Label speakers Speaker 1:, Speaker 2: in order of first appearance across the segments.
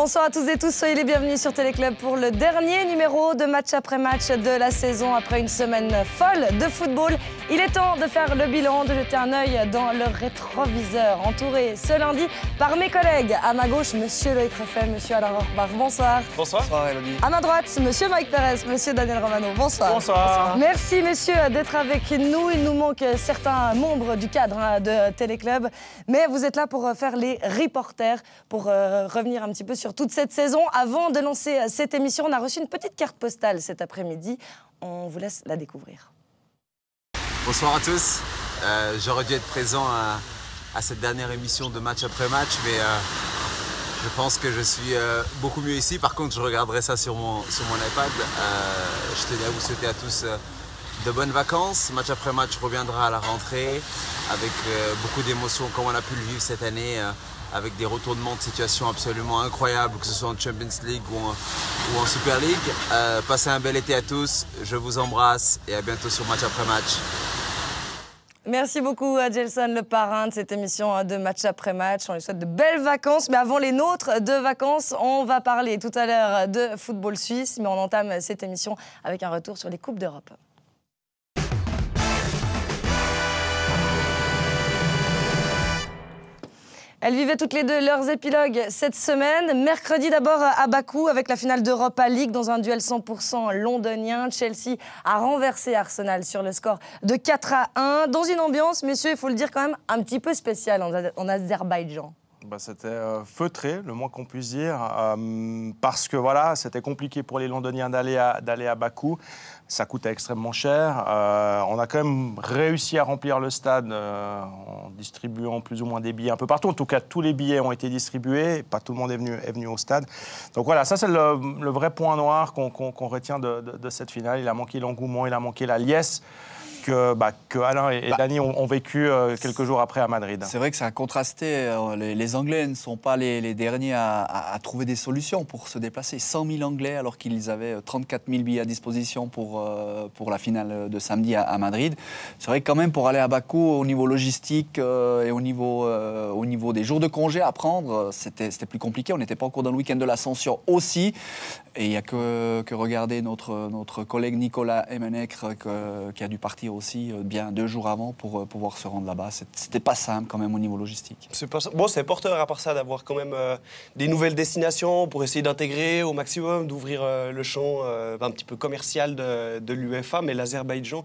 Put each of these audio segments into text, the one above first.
Speaker 1: Bonsoir à tous et tous, soyez les bienvenus sur Téléclub pour le dernier numéro de match après match de la saison. Après une semaine folle de football, il est temps de faire le bilan, de jeter un œil dans le rétroviseur. Entouré ce lundi par mes collègues. À ma gauche, monsieur Loïc Refait, monsieur Alain Rohrbach, bonsoir.
Speaker 2: Bonsoir. Bonsoir Elodie.
Speaker 1: À ma droite, monsieur Mike Pérez, monsieur Daniel Romano, bonsoir.
Speaker 2: Bonsoir.
Speaker 1: Merci messieurs d'être avec nous. Il nous manque certains membres du cadre de Téléclub, mais vous êtes là pour faire les reporters, pour revenir un petit peu sur toute cette saison. Avant de lancer cette émission, on a reçu une petite carte postale cet après-midi. On vous laisse la découvrir.
Speaker 3: Bonsoir à tous. J'aurais dû être présent à cette dernière émission de match après match, mais je pense que je suis beaucoup mieux ici. Par contre, je regarderai ça sur mon iPad. Je tenais à vous souhaiter à tous de bonnes vacances. Match après match reviendra à la rentrée avec beaucoup d'émotions comme on a pu le vivre cette année. Avec des retournements de situation absolument incroyables, que ce soit en Champions League ou en Super League. Passez un bel été à tous, je vous embrasse et à bientôt sur Match après match.
Speaker 1: Merci beaucoup à Gelson, le parrain de cette émission de match après match. On lui souhaite de belles vacances, mais avant les nôtres de vacances, on va parler tout à l'heure de football suisse, mais on entame cette émission avec un retour sur les Coupes d'Europe. Elles vivaient toutes les deux leurs épilogues cette semaine. Mercredi d'abord à Bakou avec la finale d'Europa League dans un duel 100% londonien. Chelsea a renversé Arsenal sur le score de 4-1 dans une ambiance, messieurs, il faut le dire quand même, un petit peu spéciale en Azerbaïdjan.
Speaker 2: C'était feutré, le moins qu'on puisse dire, parce que voilà, c'était compliqué pour les Londoniens d'aller à Bakou. Ça coûtait extrêmement cher. On a quand même réussi à remplir le stade en distribuant plus ou moins des billets un peu partout. En tout cas, tous les billets ont été distribués. Pas tout le monde est venu au stade. Donc voilà, ça c'est le vrai point noir qu'on retient de cette finale. Il a manqué l'engouement, il a manqué la liesse que Alain et Dany ont vécu quelques jours après à Madrid.
Speaker 4: C'est vrai que ça a contrasté. Les Anglais ne sont pas les derniers à trouver des solutions pour se déplacer. 100 000 Anglais alors qu'ils avaient 34 000 billets à disposition pour la finale de samedi à Madrid. C'est vrai que quand même pour aller à Bakou, au niveau logistique et au niveau des jours de congé à prendre, c'était plus compliqué. On n'était pas au cours d'un week-end de l'Ascension aussi. Et il n'y a que regarder notre collègue Nicolas Emenekre qui a dû partir aussi bien 2 jours avant pour pouvoir se rendre là-bas. C'était pas simple quand même au niveau logistique.
Speaker 5: Bon, c'est porteur à part ça d'avoir quand même des nouvelles destinations pour essayer d'intégrer au maximum, d'ouvrir le champ un petit peu commercial de l'UEFA. Mais l'Azerbaïdjan,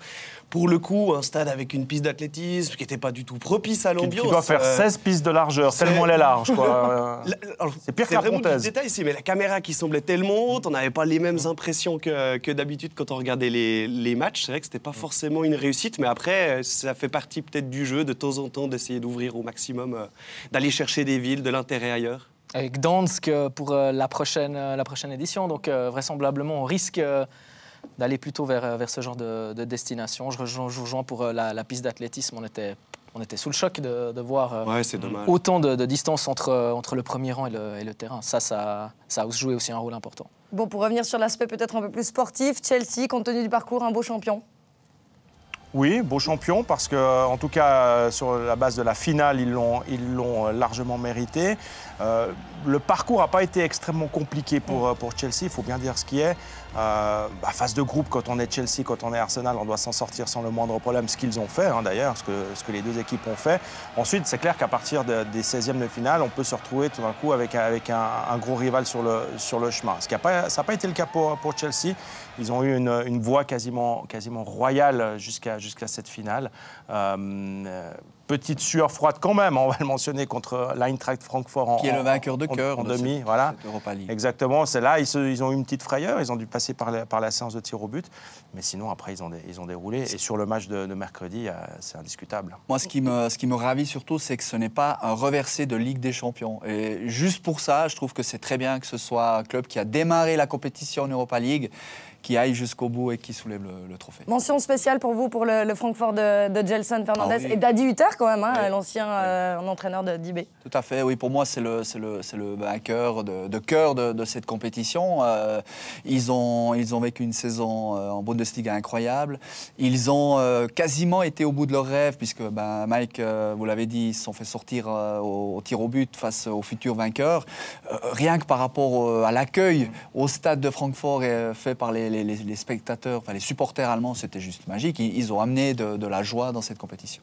Speaker 5: pour le coup, un stade avec une piste d'athlétisme qui n'était pas du tout propice à l'ambiance.
Speaker 2: Qui doit faire 16 pistes de largeur, tellement elle est large. C'est pire qu'un
Speaker 5: vraiment du détail ici, mais la caméra qui semblait tellement haute, on n'avait pas les mêmes impressions que d'habitude quand on regardait les matchs. C'est vrai que c'était pas forcément une réussite, mais après, ça fait partie peut-être du jeu de temps en temps d'essayer d'ouvrir au maximum, d'aller chercher des villes, de l'intérêt ailleurs.
Speaker 6: Avec Gdansk pour la prochaine édition, donc vraisemblablement on risque d'aller plutôt vers ce genre de destination. Je rejoins pour la piste d'athlétisme, on était sous le choc de voir autant de distance entre le premier rang et le terrain. Ça a joué aussi un rôle important.
Speaker 1: Bon, pour revenir sur l'aspect peut-être un peu plus sportif, Chelsea, compte tenu du parcours, un beau champion.
Speaker 2: Oui, beau champion, parce que, en tout cas, sur la base de la finale, ils l'ont largement mérité. Le parcours n'a pas été extrêmement compliqué pour Chelsea, il faut bien dire ce qui est. Phase de groupe, quand on est Chelsea, quand on est Arsenal, on doit s'en sortir sans le moindre problème, ce qu'ils ont fait d'ailleurs, ce que les deux équipes ont fait. Ensuite, c'est clair qu'à partir des 16e de finale, on peut se retrouver tout d'un coup avec un gros rival sur le chemin. Ça n'a pas été le cas pour Chelsea. Ils ont eu une voie quasiment royale jusqu'à cette finale. Petite sueur froide quand même, on va le mentionner, contre l'Eintracht Francfort
Speaker 4: qui est le vainqueur de cœur
Speaker 2: en demi. Voilà.
Speaker 4: Europa League.
Speaker 2: Exactement, c'est là, ils ont eu une petite frayeur, ils ont dû passer par la séance de tir au but, mais sinon après ils ont déroulé, et sur le match de mercredi, c'est indiscutable.
Speaker 4: Moi, ce qui me ravit surtout, c'est que ce n'est pas un reversé de Ligue des Champions. Et juste pour ça, je trouve que c'est très bien que ce soit un club qui a démarré la compétition en Europa League, qui aille jusqu'au bout et qui soulève le trophée.
Speaker 1: Mention spéciale pour vous, pour le Francfort de Gelson Fernandez et d'Adi Hutter quand même, l'ancien entraîneur de d'IB.
Speaker 4: Tout à fait, oui, pour moi c'est le vainqueur de cœur de cette compétition. Ils ont vécu une saison en Bundesliga incroyable. Ils ont quasiment été au bout de leur rêve puisque Mike, vous l'avez dit, ils se sont fait sortir au tir au but face aux futurs vainqueurs. Rien que par rapport à l'accueil au stade de Francfort fait par les spectateurs, enfin les supporters allemands, c'était juste magique. Ils ont amené de la joie dans cette compétition.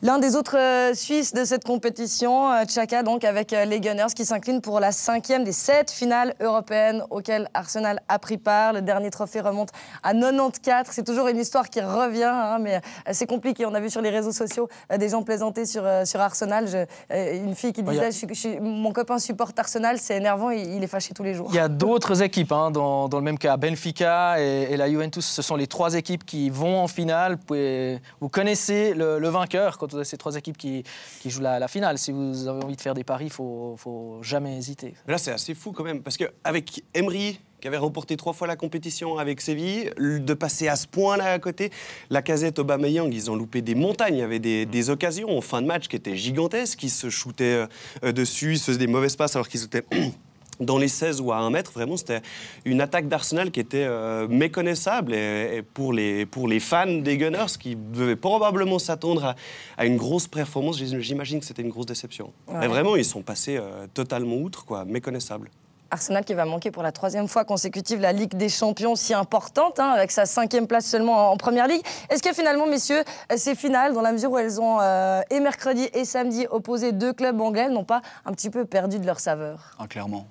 Speaker 1: L'un des autres Suisses de cette compétition, Xhaka, donc avec les Gunners qui s'inclinent pour la 5e des 7 finales européennes auxquelles Arsenal a pris part. Le dernier trophée remonte à 94. C'est toujours une histoire qui revient, mais c'est compliqué. On a vu sur les réseaux sociaux des gens plaisanter sur Arsenal. Une fille qui disait mon copain supporte Arsenal, c'est énervant, il est fâché tous les jours.
Speaker 6: Il y a d'autres équipes dans le même cas. Benfica et la Juventus, ce sont les 3 équipes qui vont en finale. Vous connaissez le vainqueur quand ces 3 équipes qui jouent la finale. Si vous avez envie de faire des paris, il ne faut jamais hésiter.
Speaker 5: Là, c'est assez fou quand même, parce qu'avec Emery, qui avait remporté 3 fois la compétition avec Séville, de passer à ce point-là à côté, Lacazette, Aubameyang, ils ont loupé des montagnes. Il y avait des occasions en fin de match qui étaient gigantesques, ils se shootaient dessus, ils se faisaient des mauvaises passes alors qu'ils étaient dans les 16 ou à 1 mètre. Vraiment, c'était une attaque d'Arsenal qui était méconnaissable et pour les fans des Gunners qui devaient probablement s'attendre à une grosse performance, j'imagine que c'était une grosse déception. Ouais. Mais vraiment, ils sont passés totalement outre, méconnaissables.
Speaker 1: Arsenal qui va manquer pour la 3e fois consécutive la Ligue des Champions si importante, avec sa 5e place seulement en Première Ligue. Est-ce que finalement, messieurs, ces finales, dans la mesure où elles ont et mercredi et samedi opposé 2 clubs anglais, n'ont pas un petit peu perdu de leur saveur?
Speaker 4: Clairement.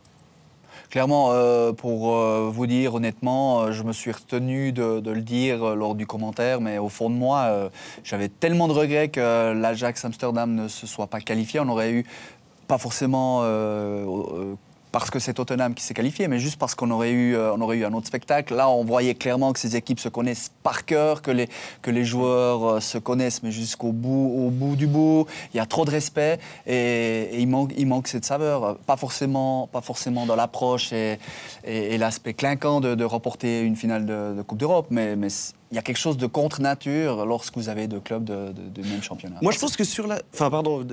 Speaker 4: Clairement, pour vous dire honnêtement, je me suis retenu de le dire lors du commentaire, mais au fond de moi, j'avais tellement de regrets que l'Ajax Amsterdam ne se soit pas qualifié. On aurait eu, pas forcément parce que c'est Tottenham qui s'est qualifié, mais juste parce qu'on aurait eu un autre spectacle. Là, on voyait clairement que ces équipes se connaissent par cœur, que les joueurs se connaissent, mais jusqu'au bout, au bout du bout. Il y a trop de respect et il manque cette saveur. Pas forcément dans l'approche et l'aspect clinquant de remporter une finale de Coupe d'Europe, mais il y a quelque chose de contre nature lorsque vous avez 2 clubs de même championnat.
Speaker 5: Moi, je pense que sur la... Enfin, pardon.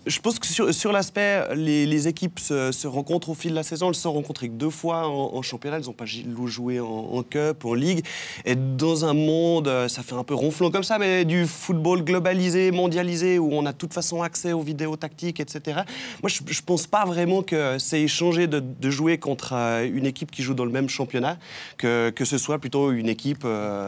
Speaker 5: Je pense que sur l'aspect, les équipes se rencontrent au fil de la saison. Elles se sont rencontrées que 2 fois en championnat. Elles n'ont pas joué en Cup, en Ligue. Et dans un monde, ça fait un peu ronflant comme ça, mais du football globalisé, mondialisé, où on a de toute façon accès aux vidéos tactiques, etc. Moi, je ne pense pas vraiment que c'est échangé de jouer contre une équipe qui joue dans le même championnat, que ce soit plutôt une équipe...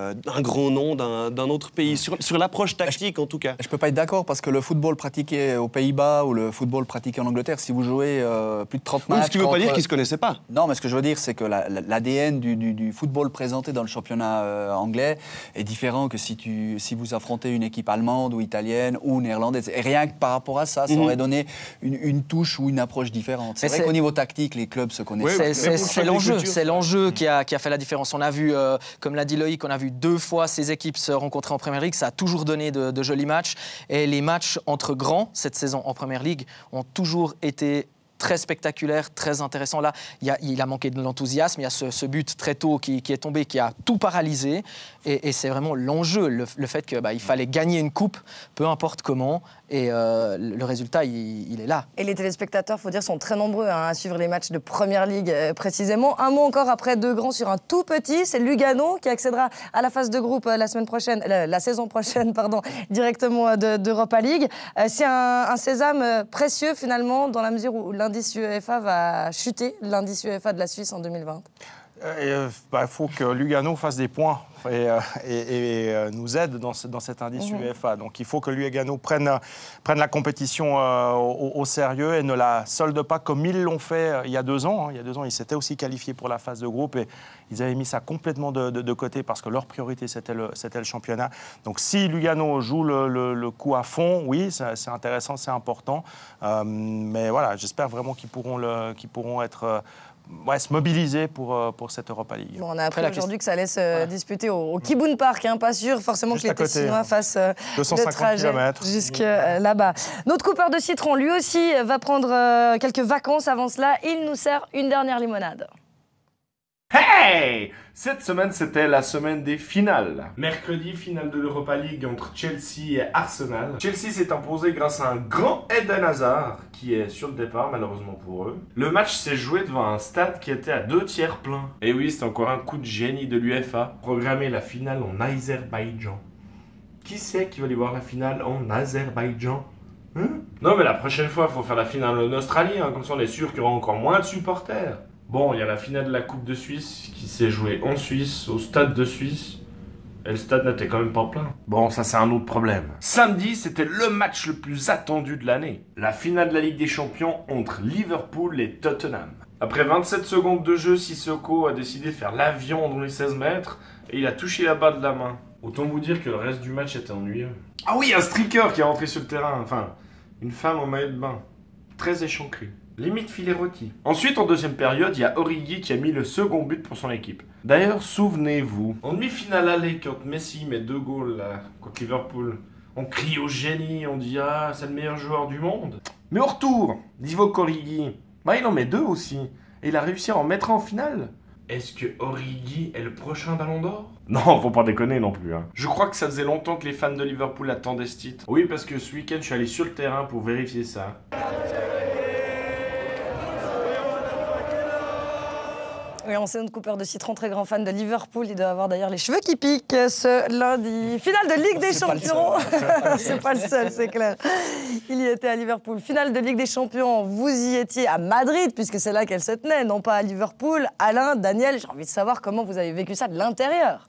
Speaker 5: d'un grand nom d'un autre pays, sur l'approche tactique en tout cas.
Speaker 4: Je ne peux pas être d'accord parce que le football pratiqué aux Pays-Bas ou le football pratiqué en Angleterre, si vous jouez plus de 30 matchs...
Speaker 5: Ce qui ne veut pas dire qu'ils ne se connaissaient pas.
Speaker 4: Non, mais ce que je veux dire, c'est que l'ADN du football présenté dans le championnat anglais est différent que si vous affrontez une équipe allemande ou italienne ou néerlandaise. Et rien que par rapport à ça, ça aurait donné une touche ou une approche différente. C'est vrai qu'au niveau tactique, les clubs se connaissent.
Speaker 6: Oui, c'est l'enjeu qui a fait la différence. On a vu, comme l'a dit Loïc, on a vu 2 fois ces équipes se rencontrer en Première Ligue. Ça a toujours donné de jolis matchs. Et les matchs entre grands, cette saison en Première Ligue, ont toujours été très spectaculaire, très intéressant. Là, il a manqué de l'enthousiasme. Il y a ce but très tôt qui est tombé, qui a tout paralysé. Et c'est vraiment l'enjeu, le fait qu'il fallait gagner une coupe, peu importe comment. Et le résultat, il est là. Et
Speaker 1: les téléspectateurs, il faut dire, sont très nombreux à suivre les matchs de Première Ligue précisément. Un mot encore après 2 grands sur un tout petit, c'est Lugano qui accédera à la phase de groupe la saison prochaine, directement d'Europa League. C'est un sésame précieux finalement dans la mesure où l'indice UEFA va chuter, l'indice UEFA de la Suisse en 2020.
Speaker 2: Il faut que Lugano fasse des points et nous aide dans cet indice UEFA. Donc il faut que Lugano prenne la compétition au sérieux et ne la solde pas comme ils l'ont fait il y a 2 ans. Il y a 2 ans, ils s'étaient aussi qualifiés pour la phase de groupe et ils avaient mis ça complètement de côté parce que leur priorité, c'était le championnat. Donc si Lugano joue le coup à fond, oui, c'est intéressant, c'est important. Mais voilà, j'espère vraiment qu'ils pourront être... se mobiliser pour cette Europa League.
Speaker 1: Bon, on a appris aujourd'hui que ça allait se disputer au Kibun Park, pas sûr forcément que les Tessinois fassent le trajet jusque là-bas. Notre coupeur de citron, lui aussi, va prendre quelques vacances. Avant cela, il nous sert une dernière limonade.
Speaker 7: Hey! Cette semaine, c'était la semaine des finales. Mercredi, finale de l'Europa League entre Chelsea et Arsenal. Chelsea s'est imposé grâce à un grand Eden Hazard, qui est sur le départ, malheureusement pour eux. Le match s'est joué devant un stade qui était à 2/3 plein. Et oui, c'est encore un coup de génie de l'UEFA. Programmer la finale en Azerbaïdjan. Qui c'est qui va aller voir la finale en Azerbaïdjan? Non, mais la prochaine fois, il faut faire la finale en Australie, comme ça on est sûr qu'il y aura encore moins de supporters. Bon, il y a la finale de la Coupe de Suisse qui s'est jouée en Suisse, au stade de Suisse. Et le stade n'était quand même pas plein. Bon, ça c'est un autre problème. Samedi, c'était le match le plus attendu de l'année. La finale de la Ligue des Champions entre Liverpool et Tottenham. Après 27 secondes de jeu, Sissoko a décidé de faire l'avion dans les 16 mètres et il a touché la balle de la main. Autant vous dire que le reste du match était ennuyeux. Ah oui, un streaker qui est rentré sur le terrain. Enfin, une femme en maillot de bain. Très échancrée. Limite filet rôti. Ensuite, en deuxième période, il y a Origi qui a mis le second but pour son équipe. D'ailleurs, souvenez-vous, en demi-finale aller, quand Messi met 2 goals là, contre Liverpool, on crie au génie, on dit « Ah, c'est le meilleur joueur du monde ». Mais au retour, Divock Origi, il en met 2 aussi. Et il a réussi à en mettre en finale. Est-ce que Origi est le prochain Ballon d'Or? Non, faut pas déconner non plus. Je crois que ça faisait longtemps que les fans de Liverpool attendaient ce titre. Oui, parce que ce week-end, je suis allé sur le terrain pour vérifier ça.
Speaker 1: Oui, on sait notre coupeur de citron, très grand fan de Liverpool. Il doit avoir d'ailleurs les cheveux qui piquent ce lundi. Finale de Ligue des Champions. C'est pas le seul, c'est clair. Il y était à Liverpool. Finale de Ligue des Champions. Vous y étiez à Madrid, puisque c'est là qu'elle se tenait, non pas à Liverpool. Alain, Daniel, j'ai envie de savoir comment vous avez vécu ça de l'intérieur.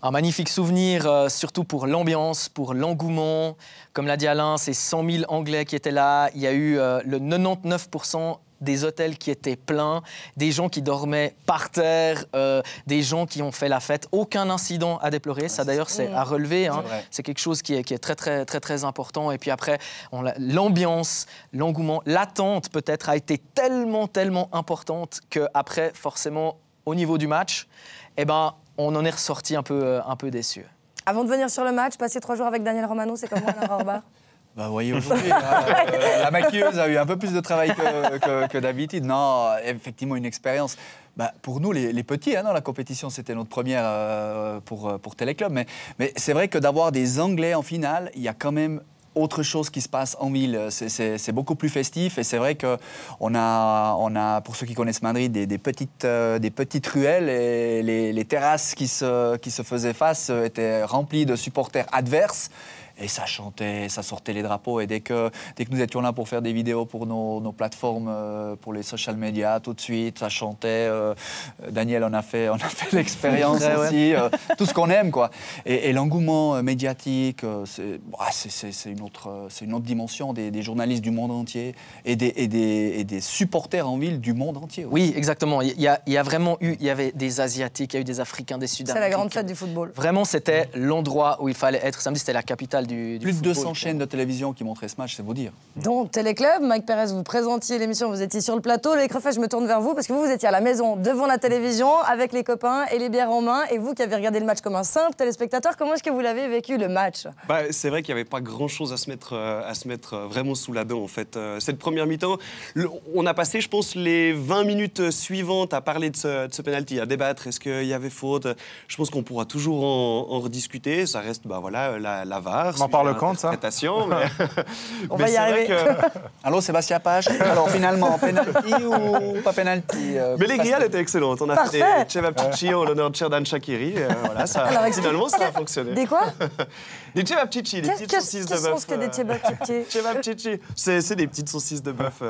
Speaker 6: Un magnifique souvenir, surtout pour l'ambiance, pour l'engouement. Comme l'a dit Alain, c'est 100 000 Anglais qui étaient là. Il y a eu le 99% des hôtels qui étaient pleins, des gens qui dormaient par terre, des gens qui ont fait la fête. Aucun incident à déplorer. Ça, d'ailleurs, c'est à relever. C'est quelque chose qui est très important. Et puis après, l'ambiance, l'engouement, l'attente peut-être a été tellement importante qu'après, forcément, au niveau du match, on en est ressorti un peu déçu. Avant de venir sur le match, passer 3 jours avec Daniel Romano, c'est comment, Alain Rohrbach?
Speaker 4: Vous voyez, aujourd'hui, la maquilleuse a eu un peu plus de travail que d'habitude. Non, effectivement, une expérience. Pour nous, les petits, dans la compétition, c'était notre première pour Téléclub. Mais c'est vrai que d'avoir des Anglais en finale, il y a quand même autre chose qui se passe en ville. C'est beaucoup plus festif. Et c'est vrai qu'on a, pour ceux qui connaissent Madrid, des petites ruelles. Et les terrasses qui se faisaient face étaient remplies de supporters adverses. Et ça chantait, ça sortait les drapeaux. Et dès que nous étions là pour faire des vidéos pour nos plateformes, pour les social media, tout de suite, ça chantait. Daniel, on a fait l'expérience aussi. Tout ce qu'on aime, quoi. Et l'engouement médiatique, c'est une autre dimension des journalistes du monde entier et des supporters en ville du monde entier. Aussi.
Speaker 6: Oui, exactement. Il y avait des Asiatiques, il y a eu des Africains, des Sud-Américains.
Speaker 1: C'est la grande fête du football.
Speaker 6: Vraiment, c'était l'endroit où il fallait être. Samedi, c'était la capitale du
Speaker 4: plus
Speaker 6: football.
Speaker 4: de 200 chaînes de télévision qui montraient ce match, c'est vous dire.
Speaker 1: Donc, Téléclub, Mike Pérez, vous présentiez l'émission, vous étiez sur le plateau. Les Crefets, je me tourne vers vous parce que vous étiez à la maison, devant la télévision, avec les copains et les bières en main. Et vous qui avez regardé le match comme un simple téléspectateur, comment est-ce que vous l'avez vécu, le match?
Speaker 5: C'est vrai qu'il n'y avait pas grand-chose à se mettre vraiment sous la dent, en fait. Cette première mi-temps, on a passé, je pense, les 20 minutes suivantes à parler de ce penalty, à débattre. Est-ce qu'il y avait faute? Je pense qu'on pourra toujours en rediscuter. Ça reste, la VAR.
Speaker 2: On en parle quand, ça?
Speaker 1: On va y arriver.
Speaker 4: Allô, Sébastien Page. Alors, finalement, penalty ou pas penalty?
Speaker 5: Mais les grillades étaient excellentes. On a fait des cevapcici en l'honneur de Xherdan Shaqiri. Finalement, ça a fonctionné.
Speaker 1: Des quoi?
Speaker 5: Des cevapcici, des petites saucisses de bœuf.
Speaker 1: Qu'est-ce que des
Speaker 5: cevapcici? C'est des petites saucisses de bœuf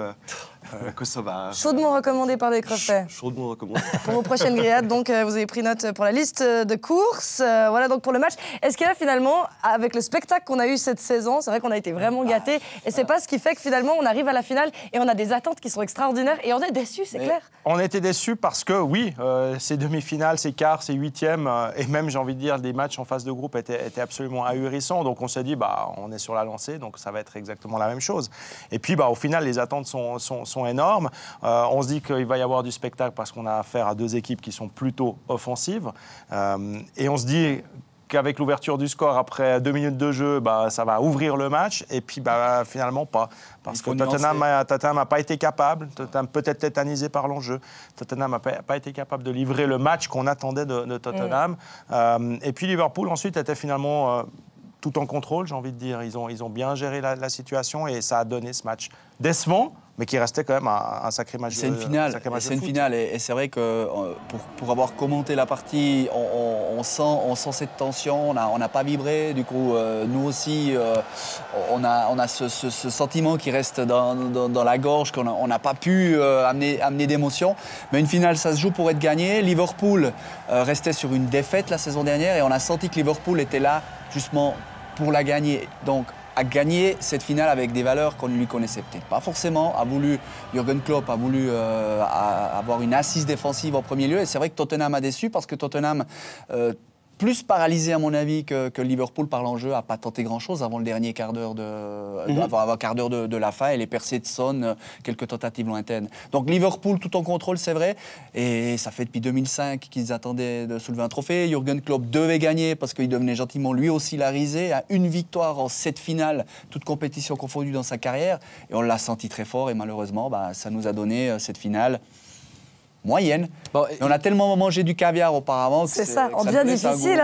Speaker 5: kosovares.
Speaker 1: Chaudement recommandé par les Crefets.
Speaker 5: Chaudement recommandé.
Speaker 1: Pour vos prochaines grillades, donc vous avez pris note pour la liste de courses. Voilà donc pour le match. Est-ce que là, finalement, avec le spectacle qu'on a eu cette saison, c'est vrai qu'on a été vraiment gâtés. Et c'est pas ce qui fait que finalement, on arrive à la finale et on a des attentes qui sont extraordinaires. Et on est déçus, c'est clair.
Speaker 2: On était déçus parce que, oui, ces demi-finales, ces quarts, ces huitièmes, et même, j'ai envie de dire, des matchs en phase de groupe étaient absolument ahurissants. Donc on s'est dit, on est sur la lancée, donc ça va être exactement la même chose. Et puis, au final, les attentes sont énormes. On se dit qu'il va y avoir du spectacle parce qu'on a affaire à deux équipes qui sont plutôt offensives. Et on se dit qu'avec l'ouverture du score après 2 minutes de jeu, ça va ouvrir le match. Et puis finalement pas. Parce que Tottenham n'a pas été capable, Tottenham peut-être tétanisé par l'enjeu. Tottenham n'a pas été capable de livrer le match qu'on attendait de Tottenham. Et puis Liverpool ensuite était finalement tout en contrôle, j'ai envie de dire. Ils ont bien géré la situation et ça a donné ce match décevant, mais qui restait quand même un sacré match.
Speaker 4: C'est une finale, et c'est vrai que pour avoir commenté la partie, on sent cette tension, on n'a pas vibré, du coup nous aussi on a ce sentiment qui reste dans la gorge, qu'on n'a pas pu amener d'émotion, mais une finale ça se joue pour être gagné. Liverpool restait sur une défaite la saison dernière et on a senti que Liverpool était là justement pour la gagner, donc à gagner cette finale avec des valeurs qu'on ne lui connaissait peut-être pas forcément. Jürgen Klopp a voulu avoir une assise défensive en premier lieu. Et c'est vrai que Tottenham a déçu parce que Tottenham, plus paralysé à mon avis que Liverpool par l'enjeu, n'a pas tenté grand-chose avant le dernier quart d'heure de la fin et les percées de Son, quelques tentatives lointaines. Donc Liverpool tout en contrôle, c'est vrai. Et ça fait depuis 2005 qu'ils attendaient de soulever un trophée. Jürgen Klopp devait gagner parce qu'il devenait gentiment lui aussi la risée. À une victoire en 7 finales, toute compétition confondue dans sa carrière. Et on l'a senti très fort et malheureusement, ça nous a donné cette finale moyenne. Bon, on a tellement mangé du caviar auparavant.
Speaker 1: C'est ça, on devient difficile,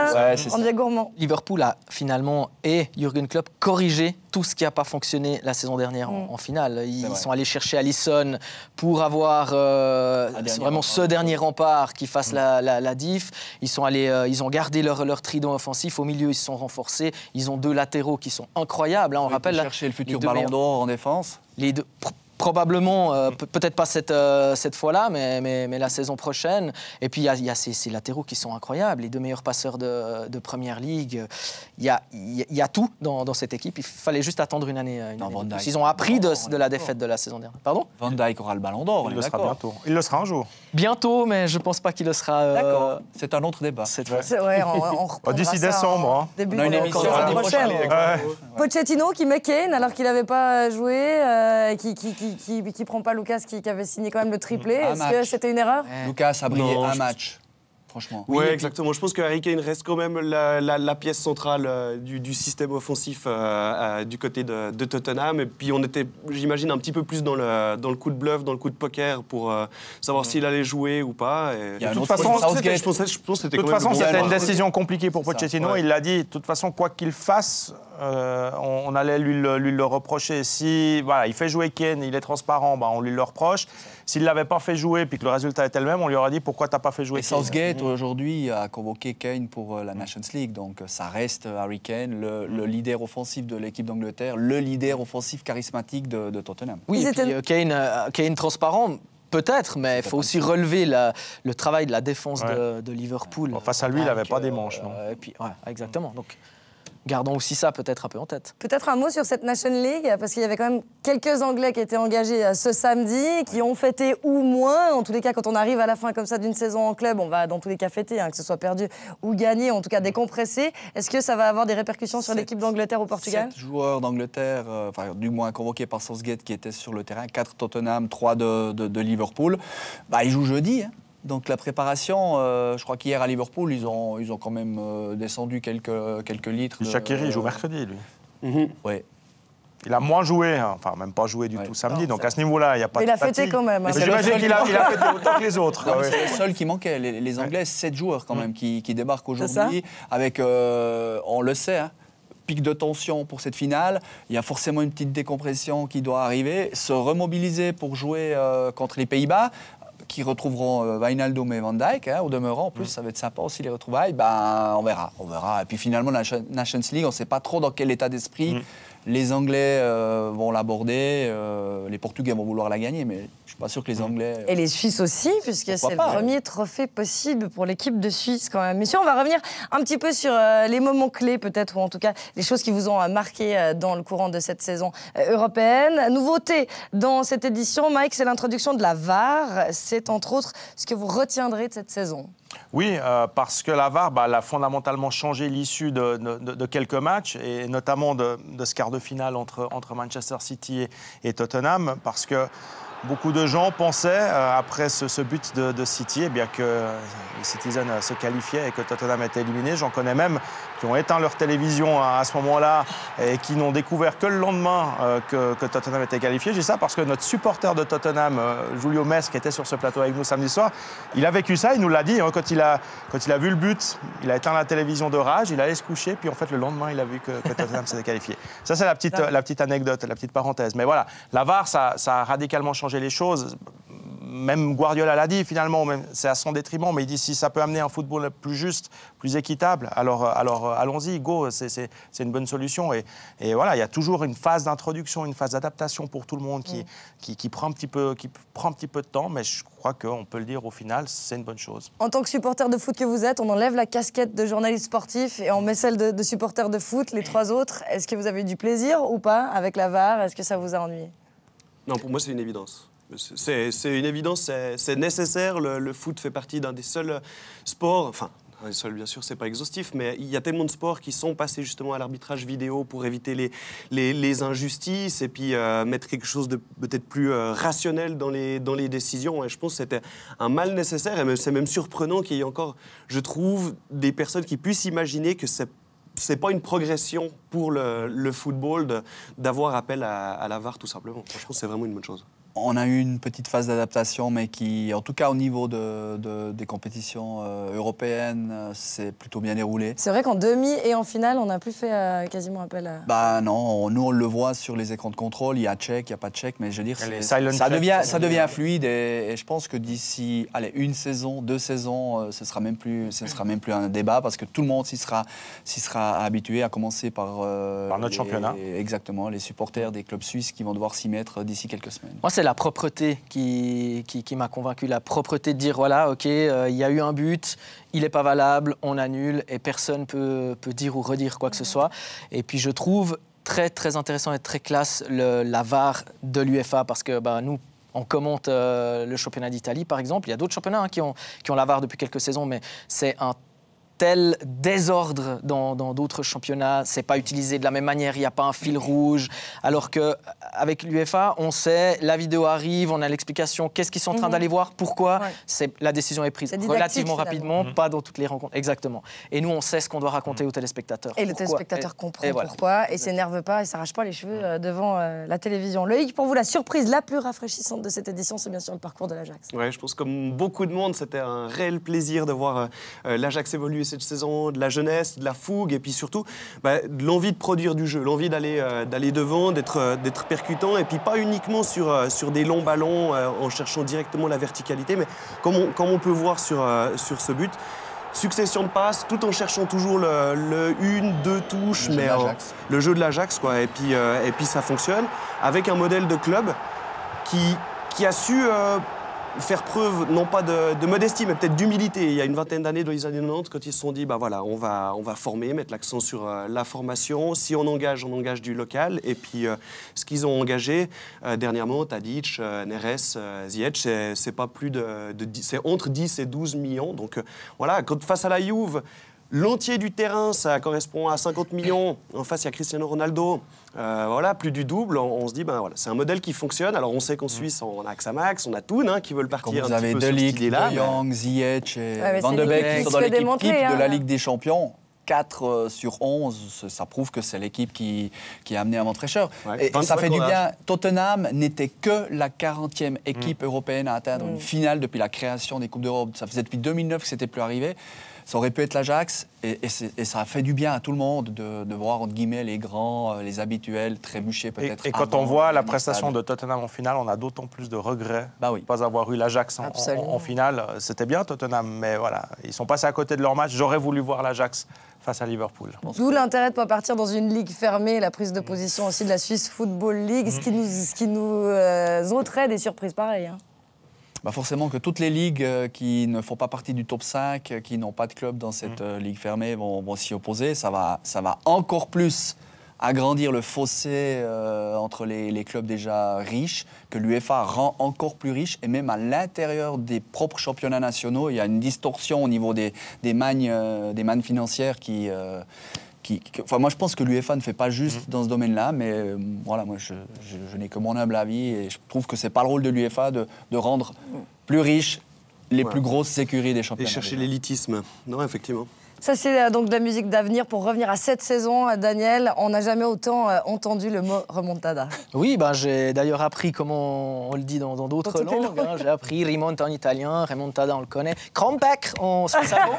Speaker 1: on devient gourmand.
Speaker 6: Liverpool a finalement, et Jürgen Klopp, corrigé tout ce qui n'a pas fonctionné la saison dernière en finale. Ils sont allés chercher Alisson pour avoir vraiment ce dernier rempart qui fasse la diff. Ils ont gardé leur trident offensif. Au milieu, ils se sont renforcés. Ils ont 2 latéraux qui sont incroyables. On rappelle
Speaker 4: chercher le futur ballon d'or en défense.
Speaker 6: Les deux. Probablement, peut-être pas cette fois-là, mais la saison prochaine. Et puis, il y a ces latéraux qui sont incroyables, les 2 meilleurs passeurs de Première Ligue. Il y a tout dans cette équipe. Il fallait juste attendre une année. Ils ont appris de la défaite de la saison dernière. Pardon ?
Speaker 4: Van Dijk aura le ballon d'or,
Speaker 2: il le sera bientôt. Il le sera un jour.
Speaker 6: Bientôt, mais je ne pense pas qu'il le sera.
Speaker 4: D'accord, c'est un autre débat.
Speaker 1: On
Speaker 2: d'ici décembre.
Speaker 1: Début
Speaker 4: on a une émission
Speaker 1: la prochaine. Pochettino qui met Kane alors qu'il n'avait pas joué, qui prend pas Lucas qui avait signé quand même le triplé. Est-ce que c'était une erreur ?
Speaker 4: Lucas a brillé un match. Franchement.
Speaker 5: Oui, exactement. Je pense que Harry Kane reste quand même la pièce centrale du système offensif du côté de Tottenham. Et puis on était, j'imagine, un petit peu plus dans le coup de bluff, dans le coup de poker pour savoir s'il allait jouer ou pas. Et...
Speaker 2: De toute façon, c'était une décision compliquée pour Pochettino. Il l'a dit. De toute façon, quoi qu'il fasse, on allait lui le reprocher. Si il fait jouer Kane, il est transparent, on lui le reproche. S'il ne l'avait pas fait jouer puis que le résultat était le même, on lui aurait dit pourquoi tu n'as pas fait jouer Kane.
Speaker 4: Southgate aujourd'hui a convoqué Kane pour la Nations League, donc ça reste Harry Kane, le leader offensif de l'équipe d'Angleterre, le leader offensif charismatique de Tottenham.
Speaker 6: Oui, et puis Kane transparent. Peut-être, mais il faut aussi relever le travail de la défense de Liverpool.
Speaker 2: Face à lui, il n'avait pas des manches, non ?
Speaker 6: Et puis, exactement. Donc, gardons aussi ça peut-être un peu en tête.
Speaker 1: Peut-être un mot sur cette National League, parce qu'il y avait quand même quelques Anglais qui étaient engagés ce samedi, qui ont fêté ou moins. En tous les cas, quand on arrive à la fin comme ça d'une saison en club, on va dans tous les cas fêter, que ce soit perdu ou gagné, en tout cas décompressé. Est-ce que ça va avoir des répercussions sur l'équipe d'Angleterre au Portugal ?
Speaker 4: 7 joueurs d'Angleterre, du moins convoqués par Southgate qui étaient sur le terrain, 4 Tottenham, 3 de Liverpool. Ils jouent jeudi. Donc la préparation, je crois qu'hier à Liverpool, ils ont quand même descendu quelques litres.
Speaker 2: Shaqiri joue mercredi, lui.
Speaker 4: Oui.
Speaker 2: Il a moins joué, même pas joué du tout samedi, donc à ce niveau-là, il n'y a pas de fatigue.
Speaker 1: Il a fêté quand même.
Speaker 2: J'imagine qu'il a fêté autant que les autres.
Speaker 4: C'est le seul qui manquait. Les Anglais, 7 joueurs quand même qui débarquent aujourd'hui, avec, on le sait, pic de tension pour cette finale. Il y a forcément une petite décompression qui doit arriver. Se remobiliser pour jouer contre les Pays-Bas, qui retrouveront Wijnaldum et Van Dijk, au demeurant. En plus, ça va être sympa aussi les retrouvailles. On verra. Et puis finalement, la Nations League, on ne sait pas trop dans quel état d'esprit les Anglais vont l'aborder. Les Portugais vont vouloir la gagner, mais je ne suis pas sûr que les Anglais...
Speaker 1: Et les Suisses aussi, puisque c'est le premier trophée possible pour l'équipe de Suisse quand même. Messieurs, on va revenir un petit peu sur les moments clés peut-être, ou en tout cas les choses qui vous ont marqué dans le courant de cette saison européenne. Nouveauté dans cette édition, Mike, c'est l'introduction de la VAR. C'est entre autres ce que vous retiendrez de cette saison.
Speaker 2: Oui, parce que la VAR a fondamentalement changé l'issue de quelques matchs, et notamment de ce quart de finale entre Manchester City et Tottenham, parce que beaucoup de gens pensaient, après ce but de City, eh bien, que les Citizens se qualifiaient et que Tottenham était éliminé. J'en connais même qui ont éteint leur télévision à ce moment-là et qui n'ont découvert que le lendemain que Tottenham était qualifié. Je dis ça parce que notre supporter de Tottenham, Julio Mestre, qui était sur ce plateau avec nous samedi soir, il a vécu ça, il nous l'a dit. Hein, quand il a vu le but, il a éteint la télévision de rage, il allait se coucher, puis en fait, le lendemain, il a vu que Tottenham s'était qualifié. Ça, c'est la petite anecdote, la petite parenthèse. Mais voilà, la VAR, ça a radicalement changé les choses. Même Guardiola l'a dit, finalement, c'est à son détriment, mais il dit si ça peut amener un football plus juste, plus équitable, alors allons-y, go, c'est une bonne solution. Et voilà, il y a toujours une phase d'introduction, une phase d'adaptation pour tout le monde qui prend un petit peu de temps, mais je crois qu'on peut le dire au final, c'est une bonne chose.
Speaker 1: En tant que supporter de foot que vous êtes, on enlève la casquette de journaliste sportif et on met celle de supporter de foot, les trois autres. Est-ce que vous avez eu du plaisir ou pas avec la VAR? Est-ce que ça vous a ennuyé?
Speaker 5: Non, pour moi, c'est une évidence. C'est une évidence, c'est nécessaire. Le foot fait partie d'un des seuls sports, enfin, un des seuls, bien sûr, c'est pas exhaustif, mais il y a tellement de sports qui sont passés justement à l'arbitrage vidéo pour éviter les injustices et puis mettre quelque chose de peut-être plus rationnel dans les décisions. Et je pense que c'était un mal nécessaire et c'est même surprenant qu'il y ait encore, je trouve, des personnes qui puissent imaginer que c'est pas une progression pour le football d'avoir appel à la VAR, tout simplement. Je pense que c'est vraiment une bonne chose.
Speaker 4: On a eu une petite phase d'adaptation, mais qui, en tout cas au niveau des compétitions européennes, c'est plutôt bien déroulé.
Speaker 1: C'est vrai qu'en demi et en finale, on n'a plus fait quasiment appel à...
Speaker 4: Bah non, nous on le voit sur les écrans de contrôle, il y a check, il n'y a pas de check, mais je veux dire, ça devient fluide et je pense que d'ici une saison, 2 saisons, ce sera même plus un débat parce que tout le monde s'y sera habitué, à commencer par
Speaker 2: notre championnat.
Speaker 4: Exactement, les supporters des clubs suisses qui vont devoir s'y mettre d'ici quelques semaines.
Speaker 6: Moi, c'est la propreté qui m'a convaincu. La propreté de dire, voilà, OK, il y a eu un but, il n'est pas valable, on annule et personne peut dire ou redire quoi que ce soit. Et puis, je trouve très, très intéressant et très classe la VAR de l'UEFA parce que nous, on commente le championnat d'Italie, par exemple. Il y a d'autres championnats qui ont la VAR depuis quelques saisons, mais c'est un tel désordre dans d'autres championnats, c'est pas utilisé de la même manière, il n'y a pas un fil rouge, alors qu'avec l'UEFA, on sait, la vidéo arrive, on a l'explication, qu'est-ce qu'ils sont en train d'aller voir, pourquoi, la décision est prise relativement rapidement, pas dans toutes les rencontres, exactement. Et nous, on sait ce qu'on doit raconter aux téléspectateurs.
Speaker 1: Et le téléspectateur comprend pourquoi, et s'énerve pas, et s'arrache pas les cheveux devant la télévision. Loïc, pour vous, la surprise la plus rafraîchissante de cette édition, c'est bien sûr le parcours de l'Ajax.
Speaker 5: Ouais, je pense que comme beaucoup de monde, c'était un réel plaisir de voir l'Ajax évoluer cette saison, de la jeunesse, de la fougue et puis surtout de l'envie de produire du jeu, l'envie d'aller devant, d'être percutant et puis pas uniquement sur des longs ballons en cherchant directement la verticalité, mais comme on peut voir sur ce but, succession de passes tout en cherchant toujours le 1-2 touches, mais le jeu de l'Ajax quoi. Et puis ça fonctionne avec un modèle de club qui a su faire preuve, non pas de modestie, mais peut-être d'humilité. Il y a une vingtaine d'années, dans les années 90, quand ils se sont dit, voilà, on va former, mettre l'accent sur la formation. Si on engage du local. Et puis, ce qu'ils ont engagé dernièrement, Tadic, Neres, Ziyech, c'est pas plus c'est entre 10 et 12 millions. Donc, voilà, face à la Juve, l'entier du terrain, ça correspond à 50 millions. En face, il y a Cristiano Ronaldo. Voilà, plus du double. On se dit, voilà, c'est un modèle qui fonctionne. Alors, on sait qu'en Suisse, on a Xamax, on a Thun qui veulent partir un petit peu sur cette idée-là.
Speaker 4: De Jong, Ziyech et Van de Beek qui sont dans l'équipe de la Ligue des Champions. 4 sur 11, ça prouve que c'est l'équipe qui a amené un vent fraîcheur. Ouais, et ça fait du bien. Tottenham n'était que la 40e équipe européenne à atteindre une finale depuis la création des Coupes d'Europe. Ça faisait depuis 2009 que ce n'était plus arrivé. Ça aurait pu être l'Ajax et ça a fait du bien à tout le monde de voir, entre guillemets, les grands, les habituels trébucher peut-être.
Speaker 2: Et quand on voit la prestation de Tottenham en finale, on a d'autant plus de regrets de ne pas avoir eu l'Ajax en finale. C'était bien Tottenham, mais voilà, ils sont passés à côté de leur match. J'aurais voulu voir l'Ajax face à Liverpool.
Speaker 1: D'où l'intérêt de ne pas partir dans une ligue fermée, la prise de position aussi de la Swiss Football League, ce qui nous ôterait des surprises pareilles.
Speaker 4: Forcément que toutes les ligues qui ne font pas partie du top 5, qui n'ont pas de club dans cette ligue fermée, vont s'y opposer. Ça va encore plus agrandir le fossé entre les clubs déjà riches, que l'UEFA rend encore plus riche. Et même à l'intérieur des propres championnats nationaux, il y a une distorsion au niveau des mannes financières qui Enfin, moi, je pense que l'UEFA ne fait pas juste dans ce domaine-là, mais voilà, moi, je n'ai que mon humble avis et je trouve que c'est pas le rôle de l'UEFA de rendre plus riches les plus grosses écuries des championnats.
Speaker 5: Et chercher l'élitisme. Non, effectivement.
Speaker 1: Ça, c'est donc de la musique d'avenir. Pour revenir à cette saison, Daniel, on n'a jamais autant entendu le mot remontada.
Speaker 6: Oui, j'ai d'ailleurs appris comment on le dit dans d'autres langues. Hein. J'ai appris rimonta en italien, remontada on le connaît, comeback en suisse allemand.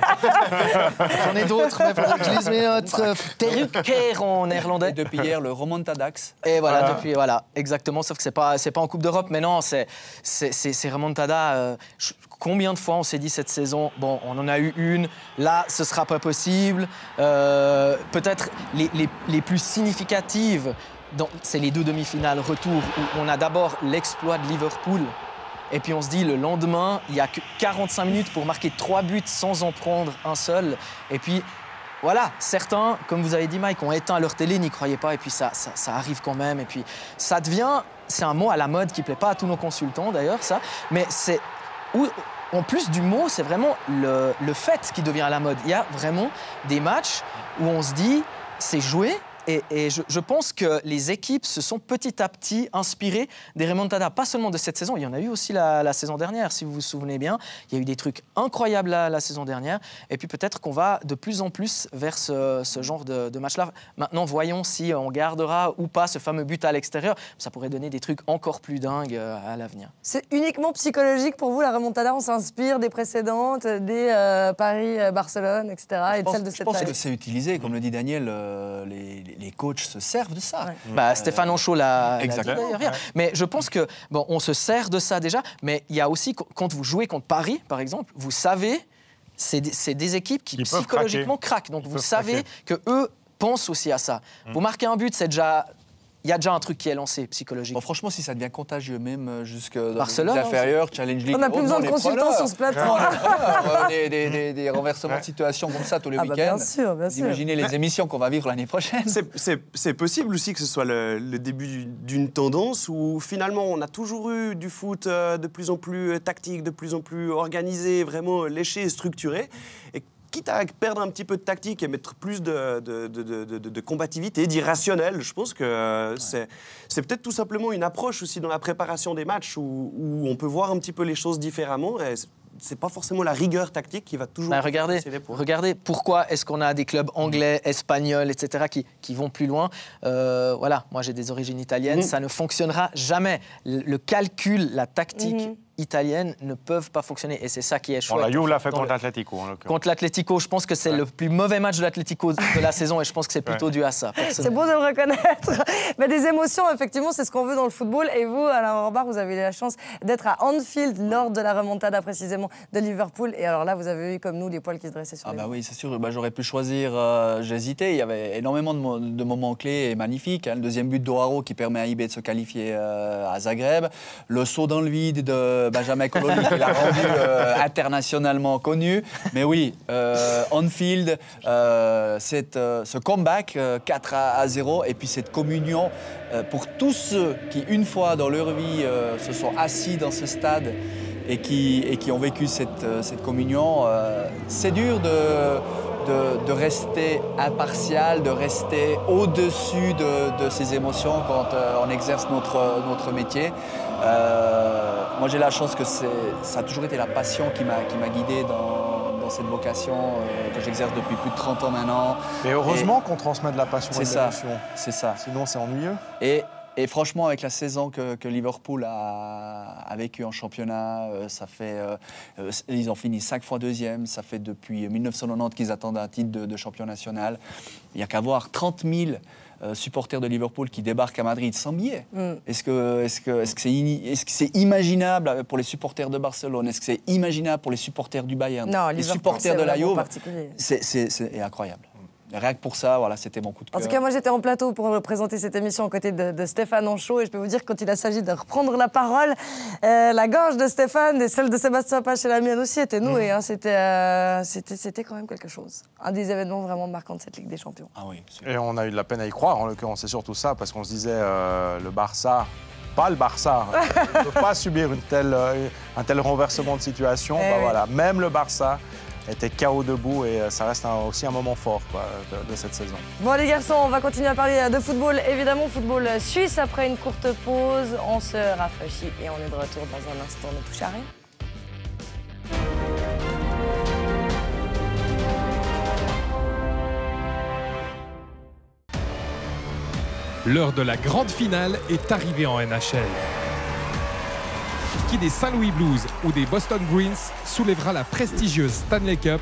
Speaker 6: J'en ai d'autres, mais faudrait que je lise mes notes. Terugkeer en néerlandais.
Speaker 4: Et depuis hier, le remontadax.
Speaker 6: Et voilà, depuis, voilà, exactement. Sauf que c'est pas en Coupe d'Europe, mais non, c'est remontada. Combien de fois on s'est dit cette saison, bon, on en a eu une, là, ce sera pas possible. Peut-être les plus significatives, c'est les 2 demi-finales retour où on a d'abord l'exploit de Liverpool. Et puis on se dit, le lendemain, il n'y a que 45 minutes pour marquer 3 buts sans en prendre un seul. Et puis, voilà, certains, comme vous avez dit, Mike, ont éteint leur télé, n'y croyaient pas. Et puis ça arrive quand même. Et puis ça devient, c'est un mot à la mode qui ne plaît pas à tous nos consultants d'ailleurs, ça. Mais c'est... En plus du mot, c'est vraiment le fait qui devient à la mode. Il y a vraiment des matchs où on se dit, c'est joué. Et je pense que les équipes se sont petit à petit inspirées des remontadas, pas seulement de cette saison, il y en a eu aussi la saison dernière, si vous vous souvenez bien. Il y a eu des trucs incroyables la saison dernière. Et puis peut-être qu'on va de plus en plus vers ce genre de match-là. Maintenant, voyons si on gardera ou pas ce fameux but à l'extérieur. Ça pourrait donner des trucs encore plus dingues à l'avenir.
Speaker 1: C'est uniquement psychologique pour vous, la remontada? On s'inspire des précédentes, des Paris-Barcelone, etc. et de celles de cette
Speaker 4: Je pense
Speaker 1: année.
Speaker 4: que c'est utilisé, comme le dit Daniel, les coachs se servent de ça.
Speaker 1: Ouais.
Speaker 6: Stéphane Anchaud l'a dit
Speaker 4: Exactement.
Speaker 6: d'ailleurs. Mais je pense que on se sert de ça déjà, mais il y a aussi, quand vous jouez contre Paris, par exemple, vous savez, c'est des équipes qui psychologiquement craquent. Donc vous savez qu'eux pensent aussi à ça. Vous marquez un but, il y a déjà un truc qui est lancé psychologiquement.
Speaker 4: Bon, franchement, si ça devient contagieux, même jusque dans
Speaker 6: Barcelone,
Speaker 4: les inférieurs, Challenge League...
Speaker 1: On n'a plus besoin de consultants sur ce plateau.
Speaker 4: Des renversements de situation comme ça tous les week-ends.
Speaker 1: Bien sûr, bien sûr.
Speaker 4: Imaginez les émissions qu'on va vivre l'année prochaine.
Speaker 5: C'est possible aussi que ce soit le début d'une tendance où finalement on a toujours eu du foot de plus en plus tactique, de plus en plus organisé, vraiment léché et structuré. Et quitte à perdre un petit peu de tactique et mettre plus de combativité, d'irrationnel, je pense que c'est peut-être tout simplement une approche aussi dans la préparation des matchs où on peut voir un petit peu les choses différemment. Et c'est pas forcément la rigueur tactique qui va toujours...
Speaker 6: Regardez pourquoi est-ce qu'on a des clubs anglais, espagnols, etc. qui vont plus loin. Voilà, moi j'ai des origines italiennes, ça ne fonctionnera jamais. Le calcul, la tactique italienne ne peuvent pas fonctionner et c'est ça qui est chouette.
Speaker 2: La Juve l'a fait contre l'Atlético.
Speaker 6: Contre l'Atlético, je pense que c'est le plus mauvais match de l'Atlético de la saison et je pense que c'est plutôt dû à ça.
Speaker 1: C'est beau de le reconnaître. Mais des émotions, effectivement, c'est ce qu'on veut dans le football. Et vous, Alain Orbach, vous avez eu la chance d'être à Anfield lors de la remontada précisément de Liverpool. Et alors là, vous avez eu comme nous les poils qui se dressaient sur les
Speaker 4: oui, c'est sûr. J'aurais pu choisir. J'ai hésité. Il y avait énormément de moments clés et magnifiques. Le deuxième but d'Oaro qui permet à IB de se qualifier à Zagreb. Le saut dans le vide de Benjamin Coloni qui l'a rendu internationalement connu. Mais oui, Anfield, ce comeback 4-0 et puis cette communion pour tous ceux qui, une fois dans leur vie, se sont assis dans ce stade et qui ont vécu cette communion. C'est dur de rester impartial, de rester au-dessus de ces émotions quand on exerce notre métier. Moi, j'ai la chance que ça a toujours été la passion qui m'a guidé dans cette vocation que j'exerce depuis plus de 30 ans maintenant.
Speaker 2: Mais heureusement qu'on transmet de la passion et de l'émotion.
Speaker 4: C'est ça.
Speaker 2: Sinon, c'est ennuyeux.
Speaker 4: Et franchement, avec la saison que Liverpool a vécue en championnat, ils ont fini 5 fois deuxième. Ça fait depuis 1990 qu'ils attendent un titre de champion national. Il n'y a qu'à voir 30 000 supporters de Liverpool qui débarquent à Madrid sans billets. Est-ce que c'est imaginable pour les supporters de Barcelone? Est-ce que c'est imaginable pour les supporters du Bayern?
Speaker 1: Non,
Speaker 4: les supporters de la Juve, c'est incroyable. Rien que pour ça, voilà, c'était mon coup de cœur.
Speaker 1: En tout cas, moi, j'étais en plateau pour présenter cette émission aux côtés de Stéphane Anchaud. Et je peux vous dire que quand il a s'agit de reprendre la parole, la gorge de Stéphane et celle de Sébastien Pache et la mienne aussi étaient nouées. C'était quand même quelque chose. Un des événements vraiment marquants de cette Ligue des Champions.
Speaker 4: Ah oui,
Speaker 2: et on a eu de la peine à y croire, en l'occurrence. C'est surtout ça, parce qu'on se disait, le Barça... Pas le Barça. On ne peut pas subir un tel renversement de situation. Voilà. Même le Barça était KO debout et ça reste aussi un moment fort quoi, de cette saison.
Speaker 1: Bon les garçons, on va continuer à parler de football, évidemment, football suisse après une courte pause. On se rafraîchit et on est de retour dans un instant, ne touche à rien.
Speaker 8: L'heure de la grande finale est arrivée en NHL. Qui des Saint-Louis Blues ou des Boston Bruins soulèvera la prestigieuse Stanley Cup?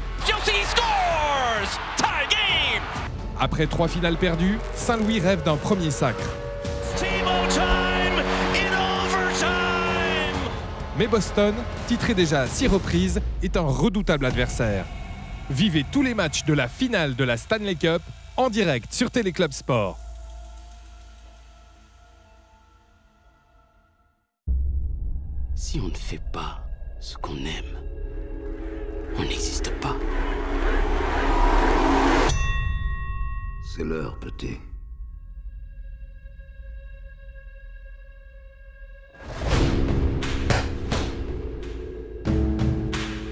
Speaker 8: Après 3 finales perdues, Saint-Louis rêve d'un premier sacre. Mais Boston, titré déjà à 6 reprises, est un redoutable adversaire. Vivez tous les matchs de la finale de la Stanley Cup en direct sur Téléclub Sport.
Speaker 9: Si on ne fait pas ce qu'on aime, on n'existe pas.
Speaker 10: C'est l'heure, petit.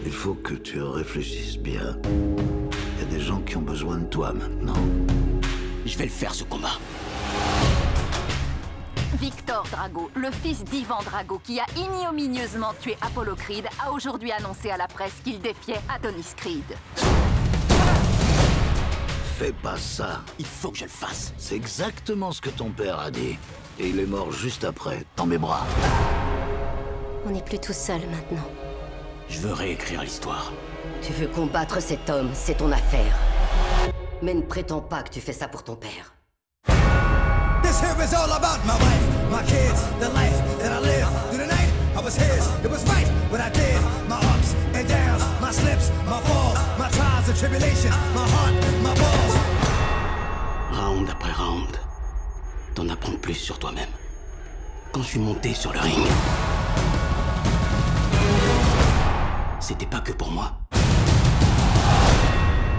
Speaker 10: Il faut que tu réfléchisses bien. Il y a des gens qui ont besoin de toi maintenant.
Speaker 9: Je vais le faire, ce combat.
Speaker 11: Victor Drago, le fils d'Ivan Drago, qui a ignominieusement tué Apollo Creed, a aujourd'hui annoncé à la presse qu'il défiait Adonis Creed.
Speaker 10: Fais pas ça.
Speaker 9: Il faut que je le fasse.
Speaker 10: C'est exactement ce que ton père a dit. Et il est mort juste après, dans mes bras.
Speaker 11: On n'est plus tout seul maintenant.
Speaker 9: Je veux réécrire l'histoire.
Speaker 11: Tu veux combattre cet homme, c'est ton affaire. Mais ne prétends pas que tu fais ça pour ton père.
Speaker 12: This here is all about my wife, my kids, the life that I live. Through the night, I was his, it was right what I did. My ups and downs, my slips, my falls, my trials and tribulations, my heart, my balls.
Speaker 9: Round après round, t'en apprends plus sur toi-même. Quand je suis monté sur le ring, c'était pas que pour moi.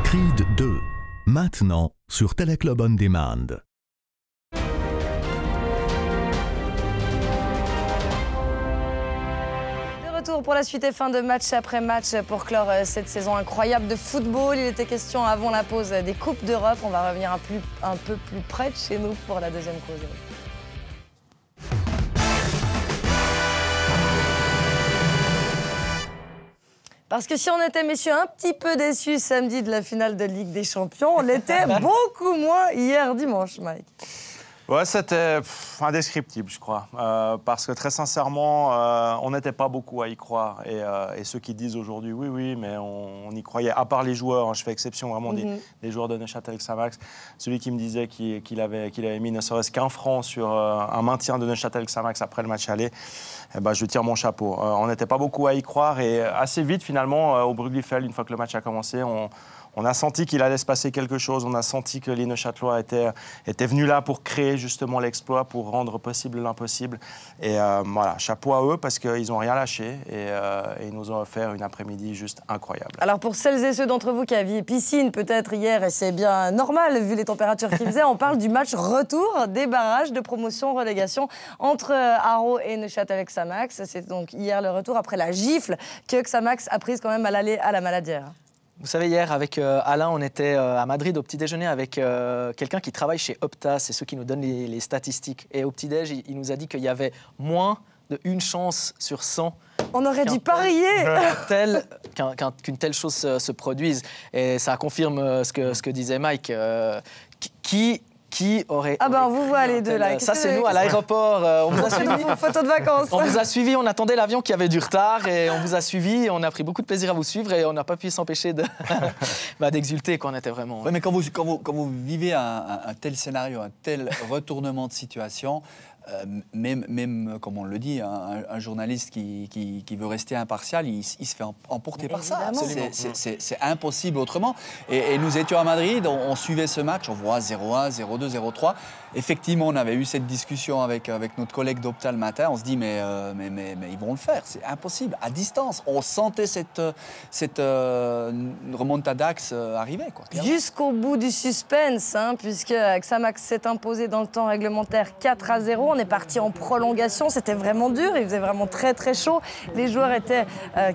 Speaker 13: Creed 2, maintenant sur Téléclub On Demand.
Speaker 1: Retour pour la suite et fin de match après match pour clore cette saison incroyable de football. Il était question avant la pause des Coupes d'Europe. On va revenir un peu plus près de chez nous pour la deuxième causerie. Parce que si on était, messieurs, un petit peu déçus samedi de la finale de Ligue des Champions, on l'était beaucoup moins hier dimanche, Mike.
Speaker 2: Ouais, c'était indescriptible, je crois. Parce que très sincèrement, on n'était pas beaucoup à y croire. Et ceux qui disent aujourd'hui, oui, mais on y croyait, à part les joueurs, hein, je fais exception vraiment des joueurs de Neuchâtel Xamax. Celui qui me disait qu'il avait mis ne serait-ce qu'un franc sur un maintien de Neuchâtel Xamax après le match aller, eh ben, je tire mon chapeau. On n'était pas beaucoup à y croire. Et assez vite, finalement, au Brugli-Feld, une fois que le match a commencé, on a senti qu'il allait se passer quelque chose. On a senti que les Neuchâtelois étaient venus là pour créer justement l'exploit, pour rendre possible l'impossible. Et voilà, chapeau à eux parce qu'ils n'ont rien lâché et ils nous ont offert une après-midi juste incroyable.
Speaker 1: Alors pour celles et ceux d'entre vous qui aviez piscine peut-être hier, et c'est bien normal vu les températures qu'il faisait, on parle du match retour des barrages de promotion-relégation entre Haro et Neuchâtel Xamax. C'est donc hier le retour après la gifle que Xamax a prise quand même à l'aller à la Maladière.
Speaker 6: Vous savez, hier, avec Alain, on était à Madrid au petit-déjeuner avec quelqu'un qui travaille chez Opta, c'est ceux qui nous donnent les statistiques. Et au petit-déj, il nous a dit qu'il y avait moins de 1 chance sur 100.
Speaker 1: On aurait dû parier
Speaker 6: qu'une telle chose se produise. Et ça confirme ce que disait Mike. Qui aurait...
Speaker 1: Ah ben, on vous voit les deux là.
Speaker 6: Ça, c'est nous à l'aéroport. On vous a suivi.
Speaker 1: Photo de vacances.
Speaker 6: On vous a suivi, on attendait l'avion qui avait du retard et on vous a suivi. On a pris beaucoup de plaisir à vous suivre et on n'a pas pu s'empêcher d'exulter. On était vraiment...
Speaker 4: Oui, mais quand vous vivez un tel scénario, un tel retournement de situation, même comme on le dit, un journaliste qui veut rester impartial, il se fait emporter par ça. C'est impossible autrement. Et nous étions à Madrid, on suivait ce match, on voit 0-1, 0-2, 0-3. Effectivement, on avait eu cette discussion avec notre collègue d'Opta le matin. On se dit, mais ils vont le faire, c'est impossible. À distance, on sentait cette remontada arriver.
Speaker 1: Jusqu'au bout du suspense, hein, puisque Xamax s'est imposé dans le temps réglementaire 4-0. On est parti en prolongation, c'était vraiment dur, il faisait vraiment très très chaud. Les joueurs étaient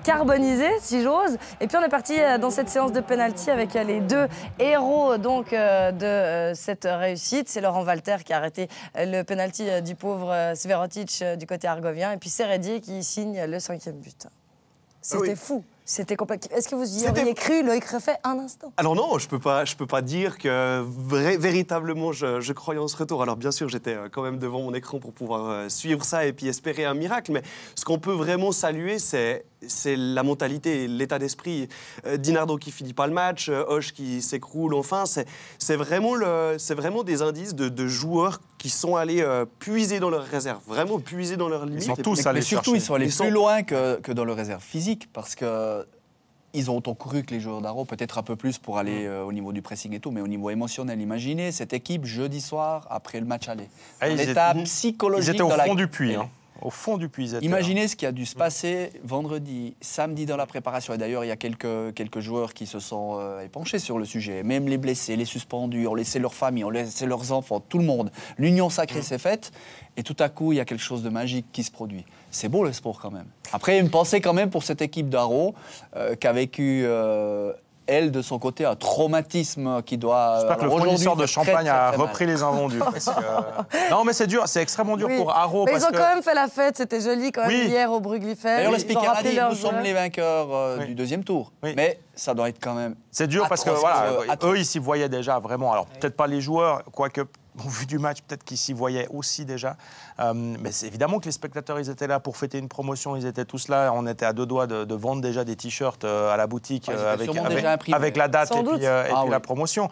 Speaker 1: carbonisés, si j'ose. Et puis on est parti dans cette séance de pénalty avec les deux héros donc, de cette réussite. C'est Laurent Walter qui a arrêté le pénalty du pauvre Sverotic du côté argovien. Et puis c'est Redier qui signe le 5e but. C'était fou. C'était compliqué. Est-ce que vous y auriez cru, Loïc Refait, un instant?
Speaker 5: Alors non, je peux pas dire que véritablement je croyais en ce retour. Alors bien sûr, j'étais quand même devant mon écran pour pouvoir suivre ça et puis espérer un miracle. Mais ce qu'on peut vraiment saluer, c'est la mentalité, l'état d'esprit. Dinardo qui finit pas le match, Hoche qui s'écroule. Enfin, c'est vraiment des indices de joueurs qui sont allés puiser dans leurs réserves, vraiment puiser dans leurs limites.
Speaker 2: Ils sont tous allés chercher.
Speaker 4: Surtout, ils sont allés plus loin que dans leurs réserves physiques, parce que ils ont autant couru que les joueurs d'Aro, peut-être un peu plus pour aller au niveau du pressing et tout, mais au niveau émotionnel. Imaginez cette équipe jeudi soir après le match aller. L'état psychologique.
Speaker 2: Ils étaient au fond du puits. Hein. Au fond du puits.
Speaker 4: Imaginez ce qui a dû se passer vendredi, samedi dans la préparation. Et d'ailleurs, il y a quelques joueurs qui se sont épanchés sur le sujet. Même les blessés, les suspendus, ont laissé leur famille, ont laissé leurs enfants, tout le monde. L'union sacrée s'est faite. Et tout à coup, il y a quelque chose de magique qui se produit. C'est beau le sport quand même. Après, une pensée quand même pour cette équipe d'Aro qui a vécu... elle, de son côté, un traumatisme qui doit...
Speaker 2: J'espère que le fournisseur de champagne a repris les invendus. Non, mais c'est dur, c'est extrêmement dur pour Aro.
Speaker 1: Mais ils ont quand même fait la fête, c'était joli quand même hier au Bruglifel.
Speaker 4: D'ailleurs, le speaker a dit, nous sommes les vainqueurs du deuxième tour. Mais ça doit être quand même...
Speaker 2: C'est dur parce que, voilà, eux, ils s'y voyaient déjà vraiment. Alors, peut-être pas les joueurs, quoique... Au vu du match, peut-être qu'ils s'y voyaient aussi déjà. Mais c'est évidemment que les spectateurs, ils étaient là pour fêter une promotion. Ils étaient tous là. On était à deux doigts de vendre déjà des t-shirts à la boutique avec la date et puis la promotion.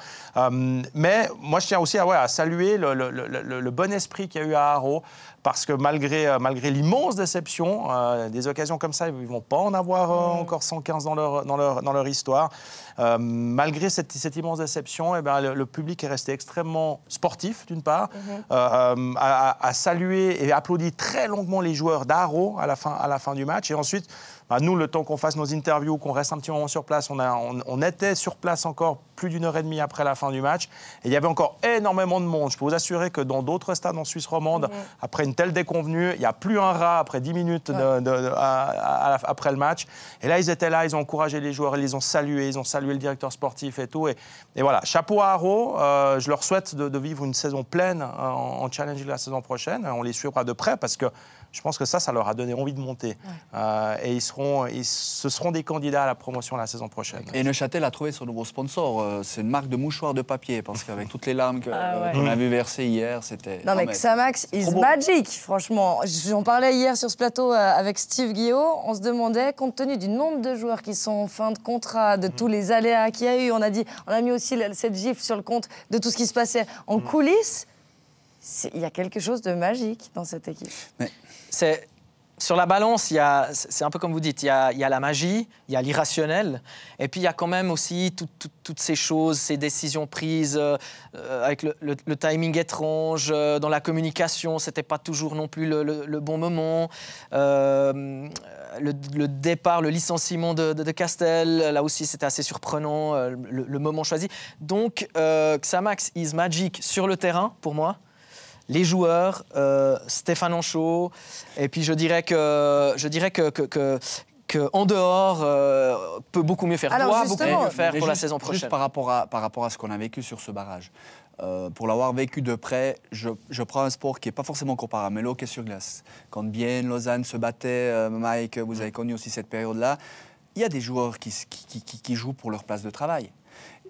Speaker 2: Mais moi, je tiens aussi à saluer le bon esprit qu'il y a eu à Aro. Parce que malgré l'immense déception, des occasions comme ça, ils ne vont pas en avoir encore 115 dans leur histoire. Malgré cette immense déception, eh ben, le public est resté extrêmement sportif, d'une part, a salué et applaudi très longuement les joueurs d'Aro à la fin du match. Et ensuite, nous, le temps qu'on fasse nos interviews, qu'on reste un petit moment sur place, on était sur place encore plus d'1 heure et demie après la fin du match. Et il y avait encore énormément de monde. Je peux vous assurer que dans d'autres stades en Suisse romande, après une telle déconvenue, il n'y a plus un rat après 10 minutes après le match. Et là, ils étaient là, ils ont encouragé les joueurs, ils les ont salués, ils ont salué le directeur sportif et tout. Et voilà, chapeau à Aro. Je leur souhaite de vivre une saison pleine en Challenge la saison prochaine. On les suivra de près parce que je pense que ça leur a donné envie de monter. Et ce seront des candidats à la promotion la saison prochaine.
Speaker 4: Et Neuchâtel a trouvé son nouveau sponsor. C'est une marque de mouchoirs de papier, parce qu'avec toutes les larmes qu'on a vu verser hier, c'était...
Speaker 1: Non, mais Xamax is magic, franchement. J'en parlais hier sur ce plateau avec Steve Guillot. On se demandait, compte tenu du nombre de joueurs qui sont en fin de contrat, de tous les aléas qu'il y a eu, on a mis aussi cette gifle sur le compte de tout ce qui se passait en coulisses. Il y a quelque chose de magique dans cette équipe.
Speaker 6: Mais sur la balance, c'est un peu comme vous dites, il y a la magie, il y a l'irrationnel, et puis il y a quand même aussi toutes ces choses, ces décisions prises avec le timing étrange, dans la communication, c'était pas toujours non plus le bon moment. Le départ, le licenciement de Castel, là aussi c'était assez surprenant, le moment choisi. Donc Xamax is magic sur le terrain, pour moi. Les joueurs, Stéphane Anchaud, et puis je dirais que en dehors peut beaucoup mieux faire. Beaucoup mieux faire pour la saison prochaine.
Speaker 4: Juste par rapport à ce qu'on a vécu sur ce barrage. Pour l'avoir vécu de près, je prends un sport qui n'est pas forcément comparable, mais le hockey sur glace. Quand Bienne, Lausanne se battaient, Mike, vous avez connu aussi cette période-là, il y a des joueurs qui jouent pour leur place de travail.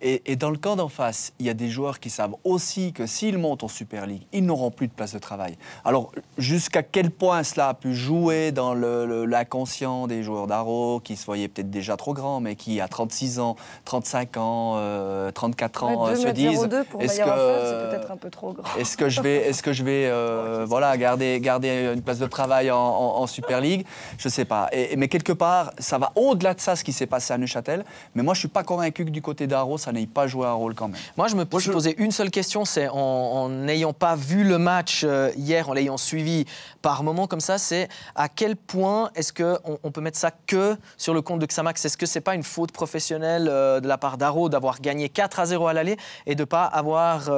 Speaker 4: Et dans le camp d'en face, il y a des joueurs qui savent aussi que s'ils montent en Super League, ils n'auront plus de place de travail. Alors, jusqu'à quel point cela a pu jouer dans l'inconscient des joueurs d'Aro, qui se voyaient peut-être déjà trop grands, mais qui, à 36 ans, 35 ans, 34 ans, se disent...
Speaker 1: 2 pour c'est peut-être un peu trop grand.
Speaker 4: Est-ce que je vais garder une place de travail en Super League? Je ne sais pas. Mais quelque part, ça va au-delà de ça, ce qui s'est passé à Neuchâtel. Mais moi, je ne suis pas convaincu que du côté d'Aro, ça n'ait pas joué un rôle quand même.
Speaker 6: Moi, je me suis posé une seule question, c'est en n'ayant pas vu le match hier, en l'ayant suivi par moments comme ça, c'est à quel point est-ce qu'on peut mettre ça que sur le compte de Xamax? Est-ce que c'est pas une faute professionnelle de la part d'Aro d'avoir gagné 4-0 à l'aller et de ne pas avoir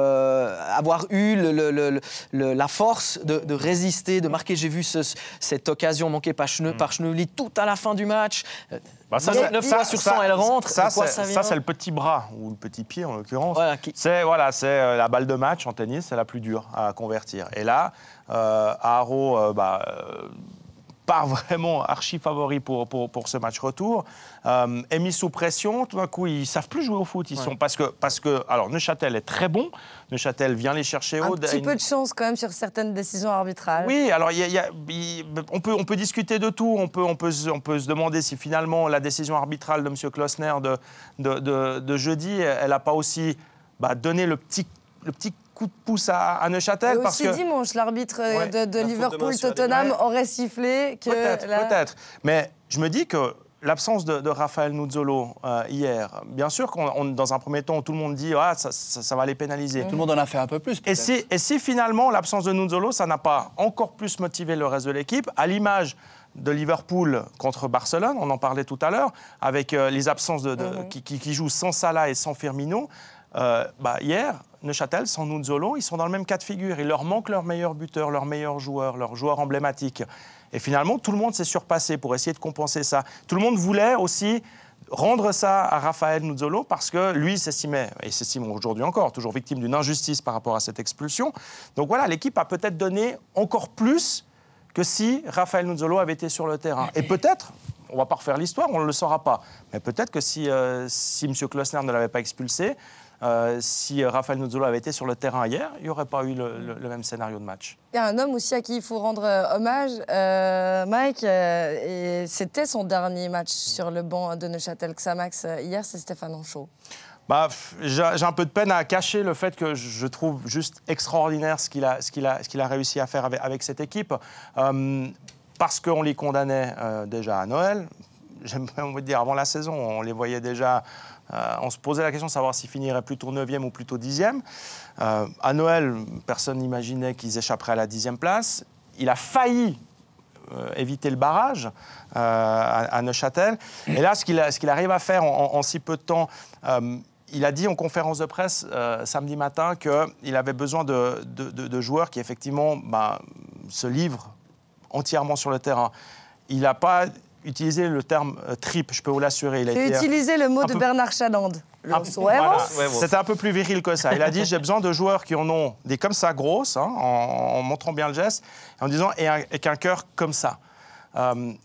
Speaker 6: eu la force de résister, de marquer? J'ai vu cette occasion manquée par Schneuli tout à la fin du match. 9 fois sur 100, elle rentre.
Speaker 2: Ça, c'est le petit bras, ou le petit pied en l'occurrence.
Speaker 6: Voilà,
Speaker 2: c'est la balle de match en tennis, c'est la plus dure à convertir. Et là, Aro part vraiment archi favori pour ce match retour. Est mis sous pression, tout d'un coup, ils ne savent plus jouer au foot. Ils sont, parce que alors, Neuchâtel est très bon. Neuchâtel vient les chercher haut.
Speaker 1: Un petit peu de chance quand même sur certaines décisions arbitrales.
Speaker 2: Oui, alors on peut discuter de tout. On peut se demander si finalement la décision arbitrale de M. Klossner de jeudi, elle n'a pas aussi donné le petit coup de pouce à Neuchâtel.
Speaker 1: Et aussi dimanche, l'arbitre de Liverpool-Tottenham aurait sifflé que...
Speaker 2: Peut-être. Mais je me dis que l'absence de Raphaël Nuzzolo hier, bien sûr qu'on dans un premier temps, tout le monde dit ça va les pénaliser.
Speaker 4: Tout le monde en a fait un peu plus.
Speaker 2: Et si finalement l'absence de Nuzzolo, ça n'a pas encore plus motivé le reste de l'équipe, à l'image de Liverpool contre Barcelone, on en parlait tout à l'heure, avec les absences qui jouent sans Salah et sans Firmino. Hier, Neuchâtel, sans Nuzzolo, ils sont dans le même cas de figure. Il leur manque leur meilleur buteur, leur meilleur joueur, leur joueur emblématique. Et finalement, tout le monde s'est surpassé pour essayer de compenser ça. Tout le monde voulait aussi rendre ça à Raphaël Nuzzolo parce que lui s'estimait, et s'estime aujourd'hui encore, toujours victime d'une injustice par rapport à cette expulsion. Donc voilà, l'équipe a peut-être donné encore plus que si Raphaël Nuzzolo avait été sur le terrain. Et peut-être, on ne va pas refaire l'histoire, on ne le saura pas, mais peut-être que si M. Klossner ne l'avait pas expulsé, si Raphaël Nuzzolo avait été sur le terrain hier, il n'y aurait pas eu le même scénario de match.
Speaker 1: Il y a un homme aussi à qui il faut rendre hommage, Mike, et c'était son dernier match sur le banc de Neuchâtel Xamax hier, c'est Stéphane Anchaud.
Speaker 2: J'ai un peu de peine à cacher le fait que je trouve juste extraordinaire ce qu'il a réussi à faire avec cette équipe, parce qu'on les condamnait déjà à Noël. J'aime bien vous dire, avant la saison, on les voyait déjà... on se posait la question de savoir s'ils finiraient plutôt 9e ou plutôt 10e. À Noël, personne n'imaginait qu'ils échapperaient à la 10e place. Il a failli éviter le barrage à Neuchâtel. Et là, ce qu'il arrive à faire en si peu de temps, il a dit en conférence de presse samedi matin qu'il avait besoin de joueurs qui, effectivement, se livrent entièrement sur le terrain. Il n'a pas utilisé le terme trip, je peux vous l'assurer.
Speaker 1: Il a utilisé le mot de Bernard Chaland.
Speaker 2: C'était un peu plus viril que ça. Il a dit, j'ai besoin de joueurs qui en ont des comme ça grosses, en montrant bien le geste, en disant, et qu'un cœur comme ça.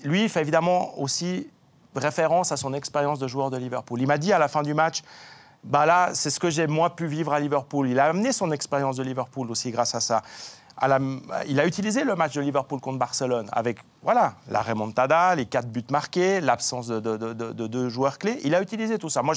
Speaker 2: Lui, il fait évidemment aussi référence à son expérience de joueur de Liverpool. Il m'a dit à la fin du match, là, c'est ce que j'ai moi pu vivre à Liverpool. Il a amené son expérience de Liverpool aussi grâce à ça. Il a utilisé le match de Liverpool contre Barcelone avec la remontada, les 4 buts marqués, l'absence de 2 joueurs clés. Il a utilisé tout ça. Moi,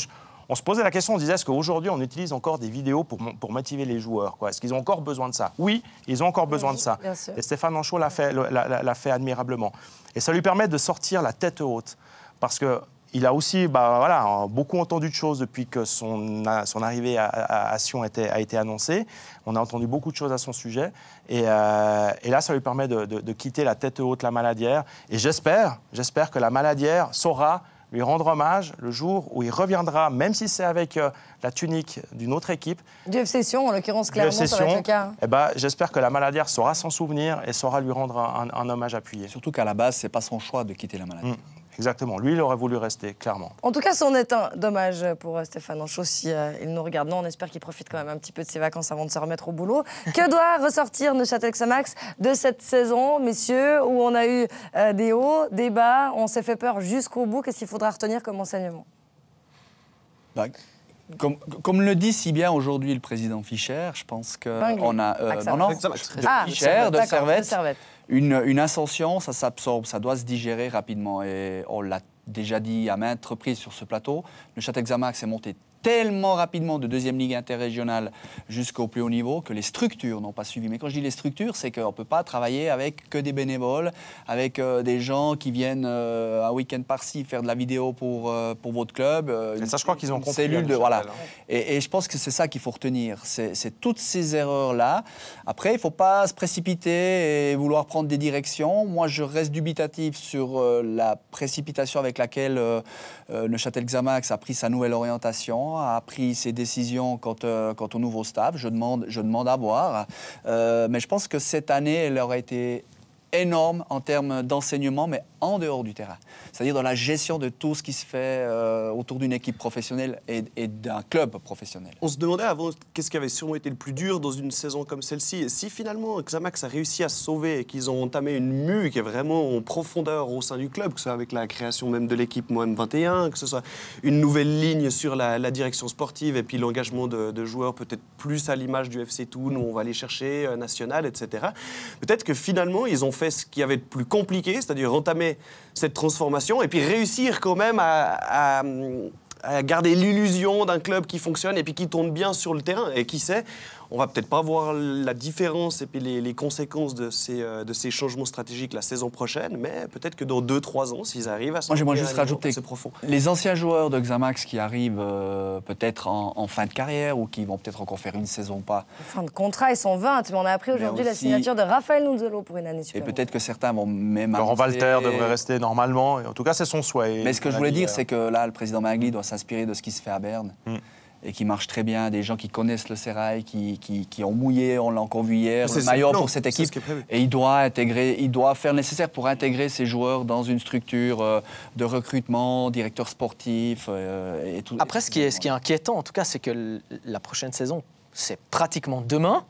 Speaker 2: on se posait la question, on disait, est-ce qu'aujourd'hui, on utilise encore des vidéos pour motiver les joueurs, quoi? Est-ce qu'ils ont encore besoin de ça? Oui, ils ont encore besoin de ça. Et Stéphane Anchaud l'a fait admirablement. Et ça lui permet de sortir la tête haute. Parce qu'il a aussi beaucoup entendu de choses depuis que son arrivée à Sion a été annoncée. On a entendu beaucoup de choses à son sujet. Et là, ça lui permet de quitter la tête haute, la Maladière. Et j'espère que la Maladière saura lui rendre hommage le jour où il reviendra, même si c'est avec la tunique d'une autre équipe.
Speaker 1: Du FC Sion, en l'occurrence, clairement, ça va être le cas.
Speaker 2: J'espère que la Maladière saura s'en souvenir et saura lui rendre un hommage appuyé.
Speaker 4: Surtout qu'à la base, ce n'est pas son choix de quitter la Maladière.
Speaker 2: Exactement. Lui, il aurait voulu rester, clairement.
Speaker 1: En tout cas, c'en est un dommage pour Stéphane Anchaud si il nous regarde. Non, on espère qu'il profite quand même un petit peu de ses vacances avant de se remettre au boulot. Que doit ressortir Neuchâtel Xamax de cette saison, messieurs, où on a eu des hauts, des bas, on s'est fait peur jusqu'au bout. Qu'est-ce qu'il faudra retenir comme enseignement?
Speaker 4: Comme le dit si bien aujourd'hui le président Fischer, je pense qu'on a... Fischer, de Servette. Une ascension, ça s'absorbe, ça doit se digérer rapidement. Et on l'a déjà dit à maintes reprises sur ce plateau. Neuchâtel Xamax est monté tellement rapidement de deuxième ligue interrégionale jusqu'au plus haut niveau que les structures n'ont pas suivi. Mais quand je dis les structures, c'est qu'on ne peut pas travailler avec que des bénévoles, avec des gens qui viennent un week-end par-ci faire de la vidéo pour votre club.
Speaker 2: Et ça, je crois qu'ils ont compris.
Speaker 4: Cellule de, voilà. Et je pense que c'est ça qu'il faut retenir. C'est toutes ces erreurs-là. Après, il ne faut pas se précipiter et vouloir prendre des directions. Moi, je reste dubitatif sur la précipitation avec laquelle Neuchâtel Xamax a pris sa nouvelle orientation, a pris ses décisions quant au nouveau staff. Je demande à voir. Mais je pense que cette année, elle aurait été énorme en termes d'enseignement, mais en dehors du terrain. C'est-à-dire dans la gestion de tout ce qui se fait autour d'une équipe professionnelle et d'un club professionnel.
Speaker 5: On se demandait avant qu'est-ce qui avait sûrement été le plus dur dans une saison comme celle-ci. Et si finalement Xamax a réussi à se sauver et qu'ils ont entamé une mue qui est vraiment en profondeur au sein du club, que ce soit avec la création même de l'équipe M21, que ce soit une nouvelle ligne sur la direction sportive et puis l'engagement de joueurs peut-être plus à l'image du FC Thun où on va aller chercher national, etc. Peut-être que finalement ils ont fait ce qui avait de plus compliqué, c'est-à-dire entamer cette transformation et puis réussir quand même à garder l'illusion d'un club qui fonctionne et puis qui tourne bien sur le terrain. Et qui sait, on va peut-être pas voir la différence et puis les conséquences de ces changements stratégiques la saison prochaine, mais peut-être que dans 2-3 ans, s'ils arrivent à se
Speaker 4: Moi, j'aimerais juste rajouter
Speaker 5: profond.
Speaker 4: Les anciens joueurs de Xamax qui arrivent peut-être en fin de carrière ou qui vont peut-être encore faire une saison pas.
Speaker 1: Fin de contrat, ils sont 20, mais on a appris aujourd'hui la signature de Raphaël Nuzolo pour une année supplémentaire.
Speaker 4: Et peut-être que certains vont même...
Speaker 2: Laurent Walter devrait rester normalement, et en tout cas c'est son souhait.
Speaker 4: Mais ce que je voulais dire, c'est que là, le président Magli doit s'inspirer de ce qui se fait à Berne. Et qui marche très bien, des gens qui connaissent le Sérail, qui ont mouillé, on l'a encore vu hier, le maillot pour cette équipe. Et il doit faire le nécessaire pour intégrer ces joueurs dans une structure de recrutement, directeur sportif et tout.
Speaker 6: Après, ce qui est inquiétant, en tout cas, c'est que la prochaine saison, c'est pratiquement demain.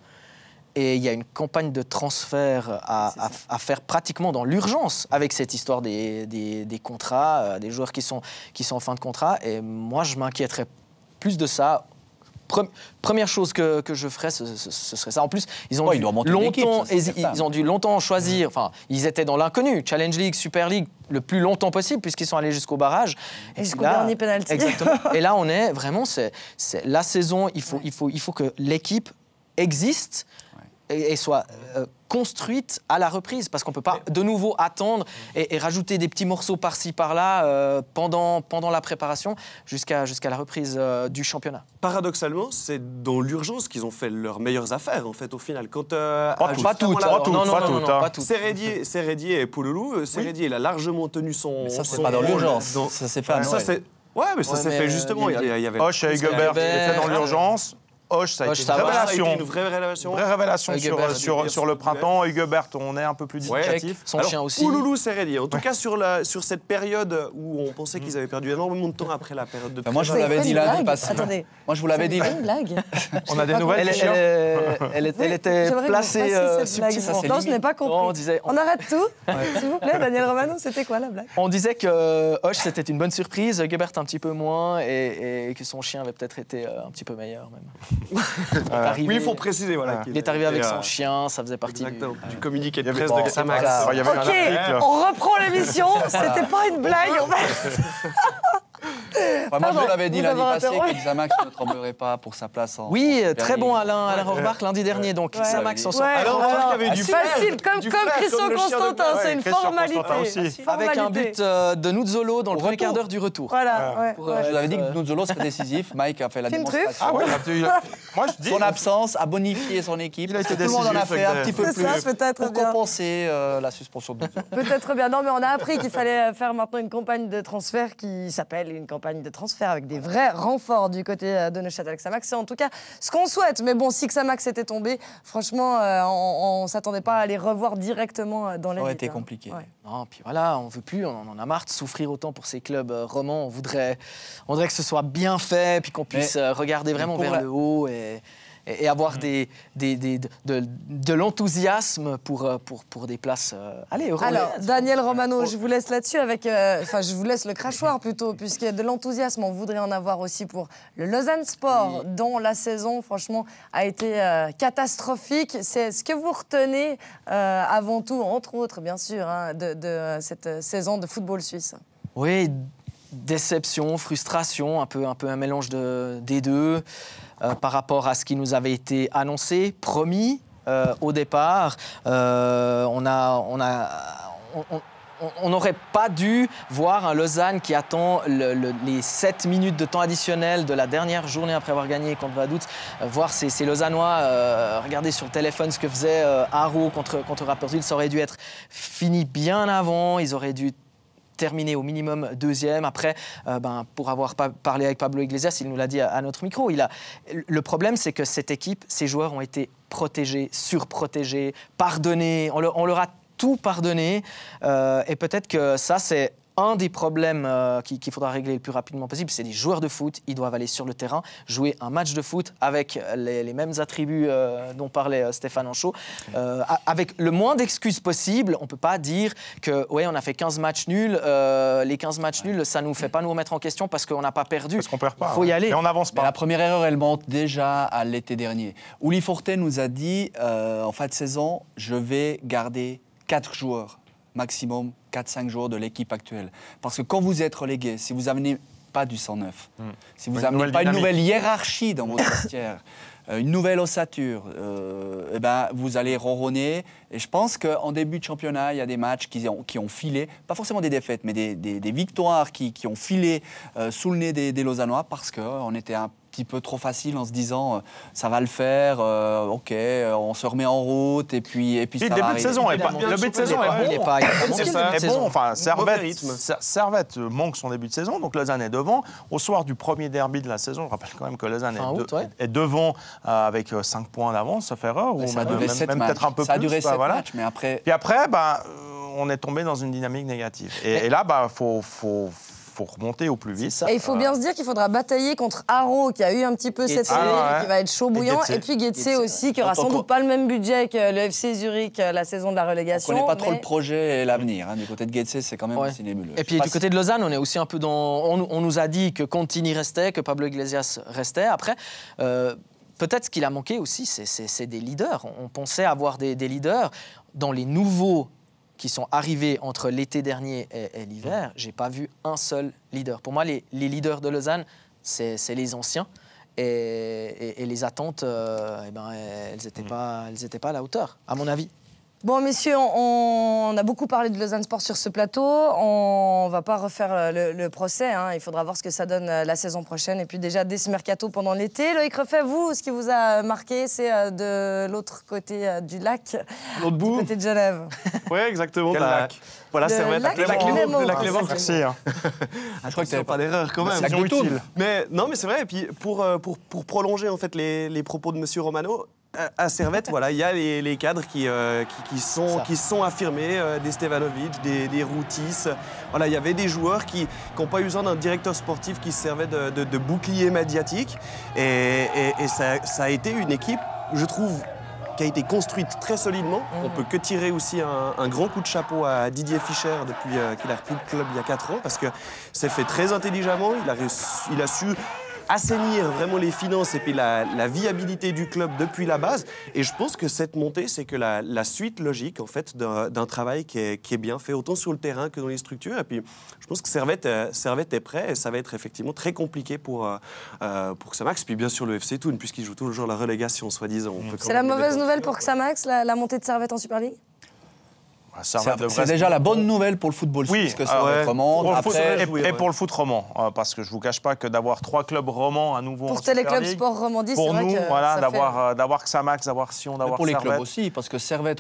Speaker 6: Et il y a une campagne de transfert à faire pratiquement dans l'urgence avec cette histoire des contrats, des joueurs qui sont en fin de contrat. Et moi, je m'inquiéterais plus de ça. Première chose que je ferais, ce serait ça. En plus, ils ont dû longtemps choisir. Enfin, ils étaient dans l'inconnu. Challenge League, Super League, le plus longtemps possible, puisqu'ils sont allés jusqu'au barrage.
Speaker 1: Et jusqu'au dernier penalty.
Speaker 6: Exactement. Et là, on est vraiment, c'est la saison. Il faut que l'équipe existe et soit construite à la reprise, parce qu'on ne peut pas de nouveau attendre et rajouter des petits morceaux par-ci, par-là pendant la préparation jusqu'à la reprise du championnat.
Speaker 5: Paradoxalement, c'est dans l'urgence qu'ils ont fait leurs meilleures affaires, en fait, au final. Quand,
Speaker 2: pas toutes.
Speaker 5: Serredi et Pouloulou, Serredi, il a largement tenu son...
Speaker 4: Mais ça, c'est pas dans l'urgence. Ça s'est fait à Noël.
Speaker 5: Ouais, mais ça s'est fait justement. Il y avait
Speaker 2: Hoche et Huguebert qui étaient dans l'urgence. Hoche, ça a été une vraie révélation sur le printemps. Huguebert, on est un peu plus dubitatif.
Speaker 6: Son chien aussi.
Speaker 5: Pouloulou, Serredi. En tout cas, sur cette période où on pensait qu'ils avaient perdu énormément de temps après la période de...
Speaker 4: Moi, je vous l'avais dit lundi passé.
Speaker 1: Attendez.
Speaker 4: Moi, je vous l'avais dit.
Speaker 1: C'est une blague.
Speaker 2: On a des nouvelles.
Speaker 6: Elle était placée subtilement.
Speaker 1: Non, je n'ai pas compris. On arrête tout. S'il vous plaît, Daniel Romano, c'était quoi la blague?
Speaker 6: On disait que Hoche, c'était une bonne surprise, Huguebert un petit peu moins, et que son chien avait peut-être été un petit peu meilleur même.
Speaker 5: Oui, il faut préciser. Voilà,
Speaker 6: il est arrivé avec son chien, ça faisait partie
Speaker 5: du communiqué de presse de Xamax.
Speaker 1: Ok, on reprend l'émission. C'était pas une blague, en fait.
Speaker 4: Moi, je vous l'avais dit lundi passé que Xamax ne tremblerait pas pour sa place en...
Speaker 6: Oui, très bon Alain Rohrbach lundi dernier, donc Xamax en sort.
Speaker 5: Alain Rohrbach avait du
Speaker 1: facile, comme Christian Constantin, c'est une formalité.
Speaker 6: Avec un but de Nuzolo dans le premier quart d'heure du retour.
Speaker 1: Voilà.
Speaker 4: Je vous avais dit que Nuzolo serait décisif. Mike a fait la démonstration. Son absence a bonifié son équipe. Tout le monde en a fait un petit peu plus pour compenser la suspension de Nuzolo.
Speaker 1: Peut-être bien. Non, mais on a appris qu'il fallait faire maintenant une campagne de transfert qui s'appelle une campagne de transfert avec des vrais renforts du côté de Neuchâtel Xamax. C'est en tout cas ce qu'on souhaite. Mais bon, si Xamax était tombé, franchement, on ne s'attendait pas à les revoir directement dans l'élite.
Speaker 4: Ça aurait été compliqué.
Speaker 6: Non, puis voilà, on ne veut plus, on en a marre de souffrir autant pour ces clubs romans. On voudrait que ce soit bien fait, puis qu'on puisse regarder vraiment vers le haut et avoir de l'enthousiasme pour des places européennes.
Speaker 1: Alors, Daniel Romano, je vous laisse là-dessus je vous laisse le crachoir plutôt, puisqu'il y a de l'enthousiasme. On voudrait en avoir aussi pour le Lausanne Sport, dont la saison, franchement, a été catastrophique. C'est ce que vous retenez avant tout, entre autres, bien sûr, de cette saison de football suisse.
Speaker 6: Oui, déception, frustration, un peu un mélange des deux par rapport à ce qui nous avait été annoncé, promis au départ. On n'aurait pas dû voir un Lausanne qui attend les 7 minutes de temps additionnel de la dernière journée après avoir gagné contre Vaduz. Voir ces Lausannois regarder sur le téléphone ce que faisait Haro contre Rapperswil. Ça aurait dû être fini bien avant. Ils auraient dû terminé au minimum 2e. Après, pour avoir parlé avec Pablo Iglesias, il nous l'a dit à notre micro. Le problème, c'est que cette équipe, ces joueurs ont été protégés, surprotégés, pardonnés. On leur a tout pardonné. Et peut-être que ça, c'est un des problèmes qu'il faudra régler le plus rapidement possible. C'est des joueurs de foot. Ils doivent aller sur le terrain, jouer un match de foot avec les mêmes attributs dont parlait Stéphane Anchaud. Avec le moins d'excuses possible. On ne peut pas dire que on a fait 15 matchs nuls. Les 15 matchs nuls, ça ne nous fait pas nous remettre en question parce qu'on n'a pas perdu.
Speaker 2: Parce qu'on perd pas.
Speaker 6: Il faut y aller.
Speaker 2: Et on n'avance pas.
Speaker 4: Mais la première erreur, elle monte déjà à l'été dernier. Uli Forte nous a dit, en fin de saison, je vais garder 4 joueurs maximum 4-5 joueurs de l'équipe actuelle. Parce que quand vous êtes relégué, si vous n'amenez pas du 109, si vous n'amenez pas une nouvelle hiérarchie dans votre vestiaire, une nouvelle ossature, vous allez ronronner. Et je pense qu'en début de championnat, il y a des matchs qui ont filé, pas forcément des défaites, mais des victoires qui ont filé sous le nez des Lausannois parce qu'on était un petit peu trop facile en se disant ça va le faire, ok, on se remet en route et puis ça va arriver.
Speaker 2: Le début de saison est bon. Enfin, Servette manque son début de saison, donc Lausanne est devant. Au soir du premier derby de la saison, je rappelle quand même que Lausanne est devant avec 5 points d'avance, sauf erreur, ou
Speaker 4: ça a duré 7 matchs.
Speaker 2: Peut-être un peu plus.
Speaker 4: Ça a duré 7 matchs, mais après...
Speaker 2: Puis après, on est tombé dans une dynamique négative. Et là, faut remonter au plus vite.
Speaker 1: Et il faut bien se dire qu'il faudra batailler contre Haro, qui a eu un petit peu cette série, qui va être chaud bouillant, et puis Getse aussi, qui aura sans doute pas le même budget que le FC Zurich la saison de la relégation.
Speaker 4: On ne connaît pas trop le projet et l'avenir. Du côté de Getse, c'est quand même aussi nébuleux.
Speaker 6: Et puis du côté de Lausanne, on est aussi un peu dans... On nous a dit que Contini restait, que Pablo Iglesias restait. Après... Peut-être ce qu'il a manqué aussi, c'est des leaders. On pensait avoir des leaders. Dans les nouveaux qui sont arrivés entre l'été dernier et l'hiver, j'ai pas vu un seul leader. Pour moi, les leaders de Lausanne, c'est les anciens. Et les attentes, elles n'étaient pas à la hauteur, à mon avis.
Speaker 1: Bon, messieurs, on a beaucoup parlé de Lausanne Sport sur ce plateau. On ne va pas refaire le procès. Il faudra voir ce que ça donne la saison prochaine. Et puis déjà, dès ce mercato pendant l'été. Loïc Refait, vous, ce qui vous a marqué, c'est de l'autre côté du lac.
Speaker 5: L'autre bout.
Speaker 1: Du côté de Genève.
Speaker 5: Oui, exactement.
Speaker 2: Quel lac?
Speaker 5: Voilà, Servette.
Speaker 1: Le lac Clément.
Speaker 2: Merci.
Speaker 5: Je crois que tu n'avais pas d'erreur quand même. Mais c'est vrai. Et puis, pour prolonger en fait, les propos de M. Romano, à Servette, voilà, il y a les cadres qui sont affirmés, des Stevanovic, des Routis. Voilà, il y avait des joueurs qui n'ont pas eu besoin d'un directeur sportif qui se servait de bouclier médiatique. Et ça a été une équipe, je trouve, qui a été construite très solidement. On peut que tirer aussi un grand coup de chapeau à Didier Fischer depuis qu'il a repris le club il y a 4 ans, parce que c'est fait très intelligemment. Il a su assainir vraiment les finances et puis la viabilité du club depuis la base. Et je pense que cette montée, c'est que la suite logique en fait, d'un travail qui est bien fait, autant sur le terrain que dans les structures. Et puis, je pense que Servette est prêt et ça va être effectivement très compliqué pour Xamax. Puis bien sûr, le FC Thun, puisqu'il joue toujours la relégation, soi-disant.
Speaker 1: C'est la mauvaise nouvelle pour Xamax, la montée de Servette en Super League?
Speaker 4: C'est déjà la bonne nouvelle pour le football suisse que ça remonte.
Speaker 2: Et pour le foot roman, parce que je ne vous cache pas que d'avoir 3 clubs romans à nouveau
Speaker 1: pour Téléclub Sport Romandie, c'est vrai que
Speaker 2: voilà, d'avoir Xamax, d'avoir Sion, d'avoir
Speaker 4: Servette.
Speaker 2: Pour les
Speaker 4: clubs aussi, parce que Servette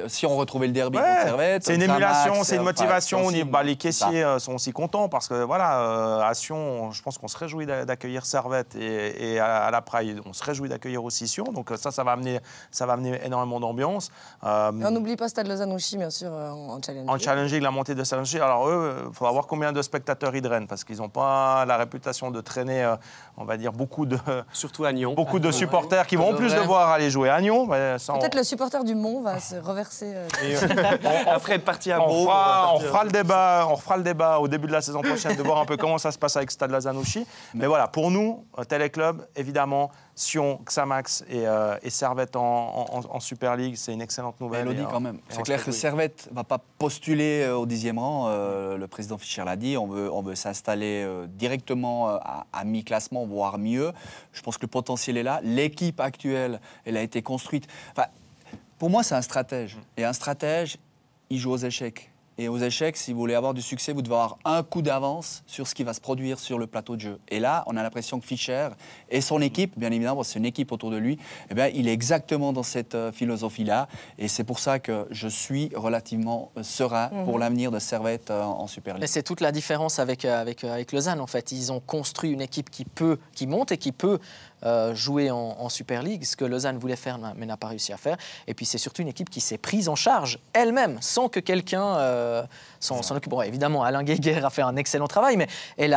Speaker 4: Sion retrouvait le derby contre Servette.
Speaker 2: C'est une émulation, c'est une motivation. Les caissiers sont aussi contents parce que voilà, à Sion, je pense qu'on se réjouit d'accueillir Servette et à la Pride, on se réjouit d'accueillir aussi Sion. Donc ça va amener énormément d'ambiance.
Speaker 1: On n'oublie pas Stade Lausanne aussi, bien sûr, en challenge.
Speaker 2: En challenge, la montée de challenge. Alors eux, il faudra voir combien de spectateurs ils drainent, parce qu'ils n'ont pas la réputation de traîner, on va dire,
Speaker 5: surtout à Nyon.
Speaker 2: Beaucoup de supporters qui vont en plus devoir aller jouer à Nyon.
Speaker 1: Peut-être le supporter du Mont va se reverser.
Speaker 5: Après être parti à Beau.
Speaker 2: On refera le débat au début de la saison prochaine, de voir un peu comment ça se passe avec Stade Lausanne. Mais voilà, pour nous, Téléclub, évidemment, Sion, Xamax et Servette en Super League, c'est une excellente nouvelle.
Speaker 4: Elodie, quand même. C'est clair que Servette ne va pas postuler au 10e rang. Le président Fischer l'a dit. On veut s'installer directement à mi-classement, voire mieux. Je pense que le potentiel est là. L'équipe actuelle, elle a été construite. Enfin, pour moi, c'est un stratège. Et un stratège, il joue aux échecs. Et aux échecs, si vous voulez avoir du succès, vous devez avoir un coup d'avance sur ce qui va se produire sur le plateau de jeu. Et là, on a l'impression que Fischer et son équipe, bien évidemment, c'est une équipe autour de lui, eh bien, il est exactement dans cette philosophie-là. Et c'est pour ça que je suis relativement serein pour l'avenir de Servette en Super League.
Speaker 6: Mais c'est toute la différence avec Lausanne, en fait. Ils ont construit une équipe qui monte et qui peut jouer en Super League, ce que Lausanne voulait faire mais n'a pas réussi à faire. Et puis c'est surtout une équipe qui s'est prise en charge elle-même, sans que quelqu'un s'en occupe. Bon, évidemment, Alain Guéguer a fait un excellent travail, mais il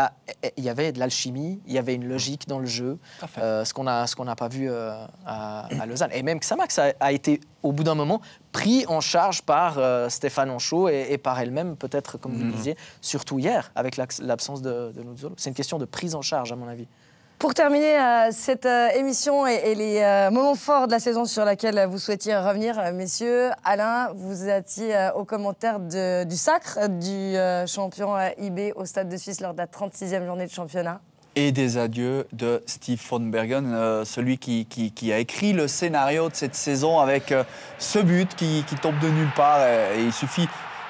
Speaker 6: y avait de l'alchimie, il y avait une logique dans le jeu, ce qu'on n'a pas vu à Lausanne. Et même Xamax a été, au bout d'un moment, pris en charge par Stéphane Anchaud et par elle-même, peut-être, comme vous le disiez, surtout hier, avec l'absence de Nuzzolo. C'est une question de prise en charge, à mon avis.
Speaker 1: Pour terminer cette émission et les moments forts de la saison sur laquelle vous souhaitiez revenir, messieurs, Alain, vous étiez aux commentaires du sacre du champion IB au Stade de Suisse lors de la 36e journée de championnat.
Speaker 4: Et des adieux de Steve von Bergen, celui qui a écrit le scénario de cette saison avec ce but qui tombe de nulle part. Et il suffit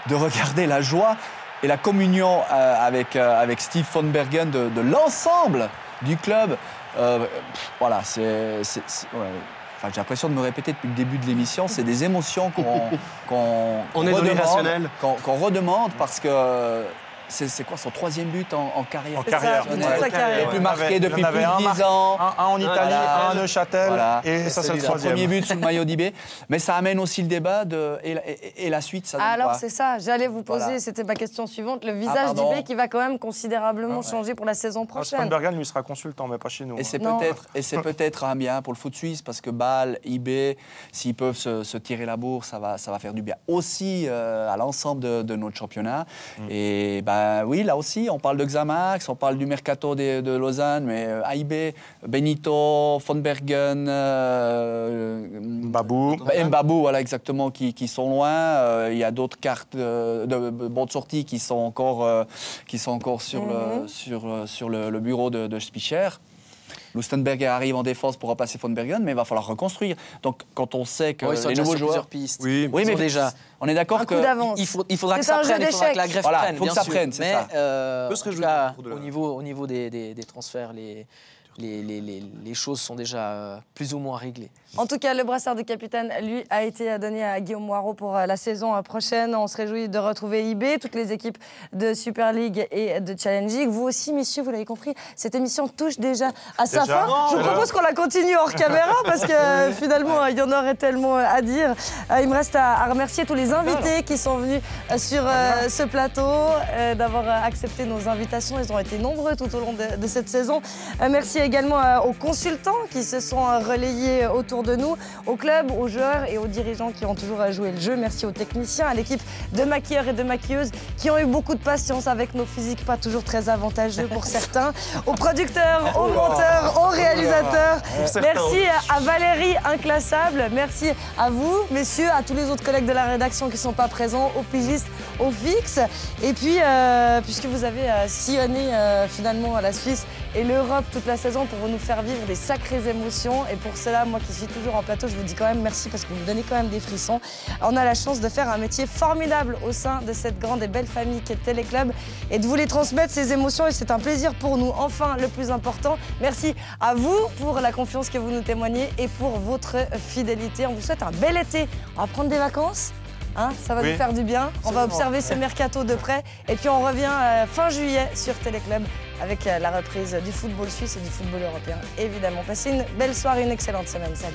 Speaker 4: de regarder la joie et la communion avec Steve von Bergen de l'ensemble du club. Voilà, ouais. Enfin, j'ai l'impression de me répéter depuis le début de l'émission. C'est des émotions qu'on redemande parce que c'est quoi son 3e but en carrière?
Speaker 2: En carrière.
Speaker 4: Il n'est plus marqué depuis plus de 10 ans.
Speaker 2: Un en Italie, un à Neuchâtel, et ça c'est le 3e.
Speaker 4: Premier but sous le maillot d'IB. Mais ça amène aussi le débat et la suite. Ça
Speaker 1: alors c'est ça, j'allais vous poser, c'était ma question suivante, le visage d'IB qui va quand même considérablement changer pour la saison prochaine.
Speaker 2: Von Bergen lui sera consultant, mais pas chez nous.
Speaker 4: Et c'est peut-être un bien pour le foot suisse, parce que Bâle, IB, s'ils peuvent se tirer la bourre, ça va faire du bien aussi à l'ensemble de notre championnat. Et oui, là aussi, on parle de Xamax, on parle du mercato de Lausanne, mais AIB, Benito, von Bergen, Mbabou, voilà exactement, qui sont loin. Il y a d'autres cartes de bonne sortie qui sont encore sur le bureau de Fischer. Lustenberger arrive en défense pour remplacer von Bergen, mais il va falloir reconstruire. Donc, quand on sait que les nouveaux joueurs...
Speaker 6: pistes.
Speaker 4: Oui, mais déjà, on est d'accord que...
Speaker 6: Il faudra que ça prenne, il faudra que la greffe prenne,
Speaker 4: il faut que ça prenne, c'est ça.
Speaker 6: Mais au niveau des transferts, les choses sont déjà plus ou moins réglées.
Speaker 1: En tout cas, le brassard de capitaine, lui, a été donné à Guillaume Moirot pour la saison prochaine. On se réjouit de retrouver IB, toutes les équipes de Super League et de Challenge League. Vous aussi, messieurs, vous l'avez compris, cette émission touche déjà à sa fin. Je vous propose qu'on la continue hors caméra parce que finalement, il y en aurait tellement à dire. Il me reste à remercier tous les invités qui sont venus sur ce plateau, d'avoir accepté nos invitations. Ils ont été nombreux tout au long de cette saison. Merci également aux consultants qui se sont relayés autour de nous, au club, aux joueurs et aux dirigeants qui ont toujours joué le jeu. Merci aux techniciens, à l'équipe de maquilleurs et de maquilleuses qui ont eu beaucoup de patience avec nos physiques pas toujours très avantageux pour certains, aux producteurs, aux monteurs, aux réalisateurs. Merci à Valérie Inclassable, merci à vous, messieurs, à tous les autres collègues de la rédaction qui ne sont pas présents, aux pigistes, aux fixes. Et puis, puisque vous avez sillonné finalement la Suisse et l'Europe toute la saison pour nous faire vivre des sacrées émotions. Et pour cela, moi qui suis toujours en plateau, je vous dis quand même merci parce que vous me donnez quand même des frissons. On a la chance de faire un métier formidable au sein de cette grande et belle famille qu'est Téléclub et de vous les transmettre ces émotions et c'est un plaisir pour nous. Enfin, le plus important, merci à vous pour la confiance que vous nous témoignez et pour votre fidélité. On vous souhaite un bel été. On va prendre des vacances. Hein, ça va nous faire du bien. On va observer ce mercato de près. Et puis on revient fin juillet sur Téléclub avec la reprise du football suisse et du football européen. Évidemment, passez une belle soirée, une excellente semaine. Salut.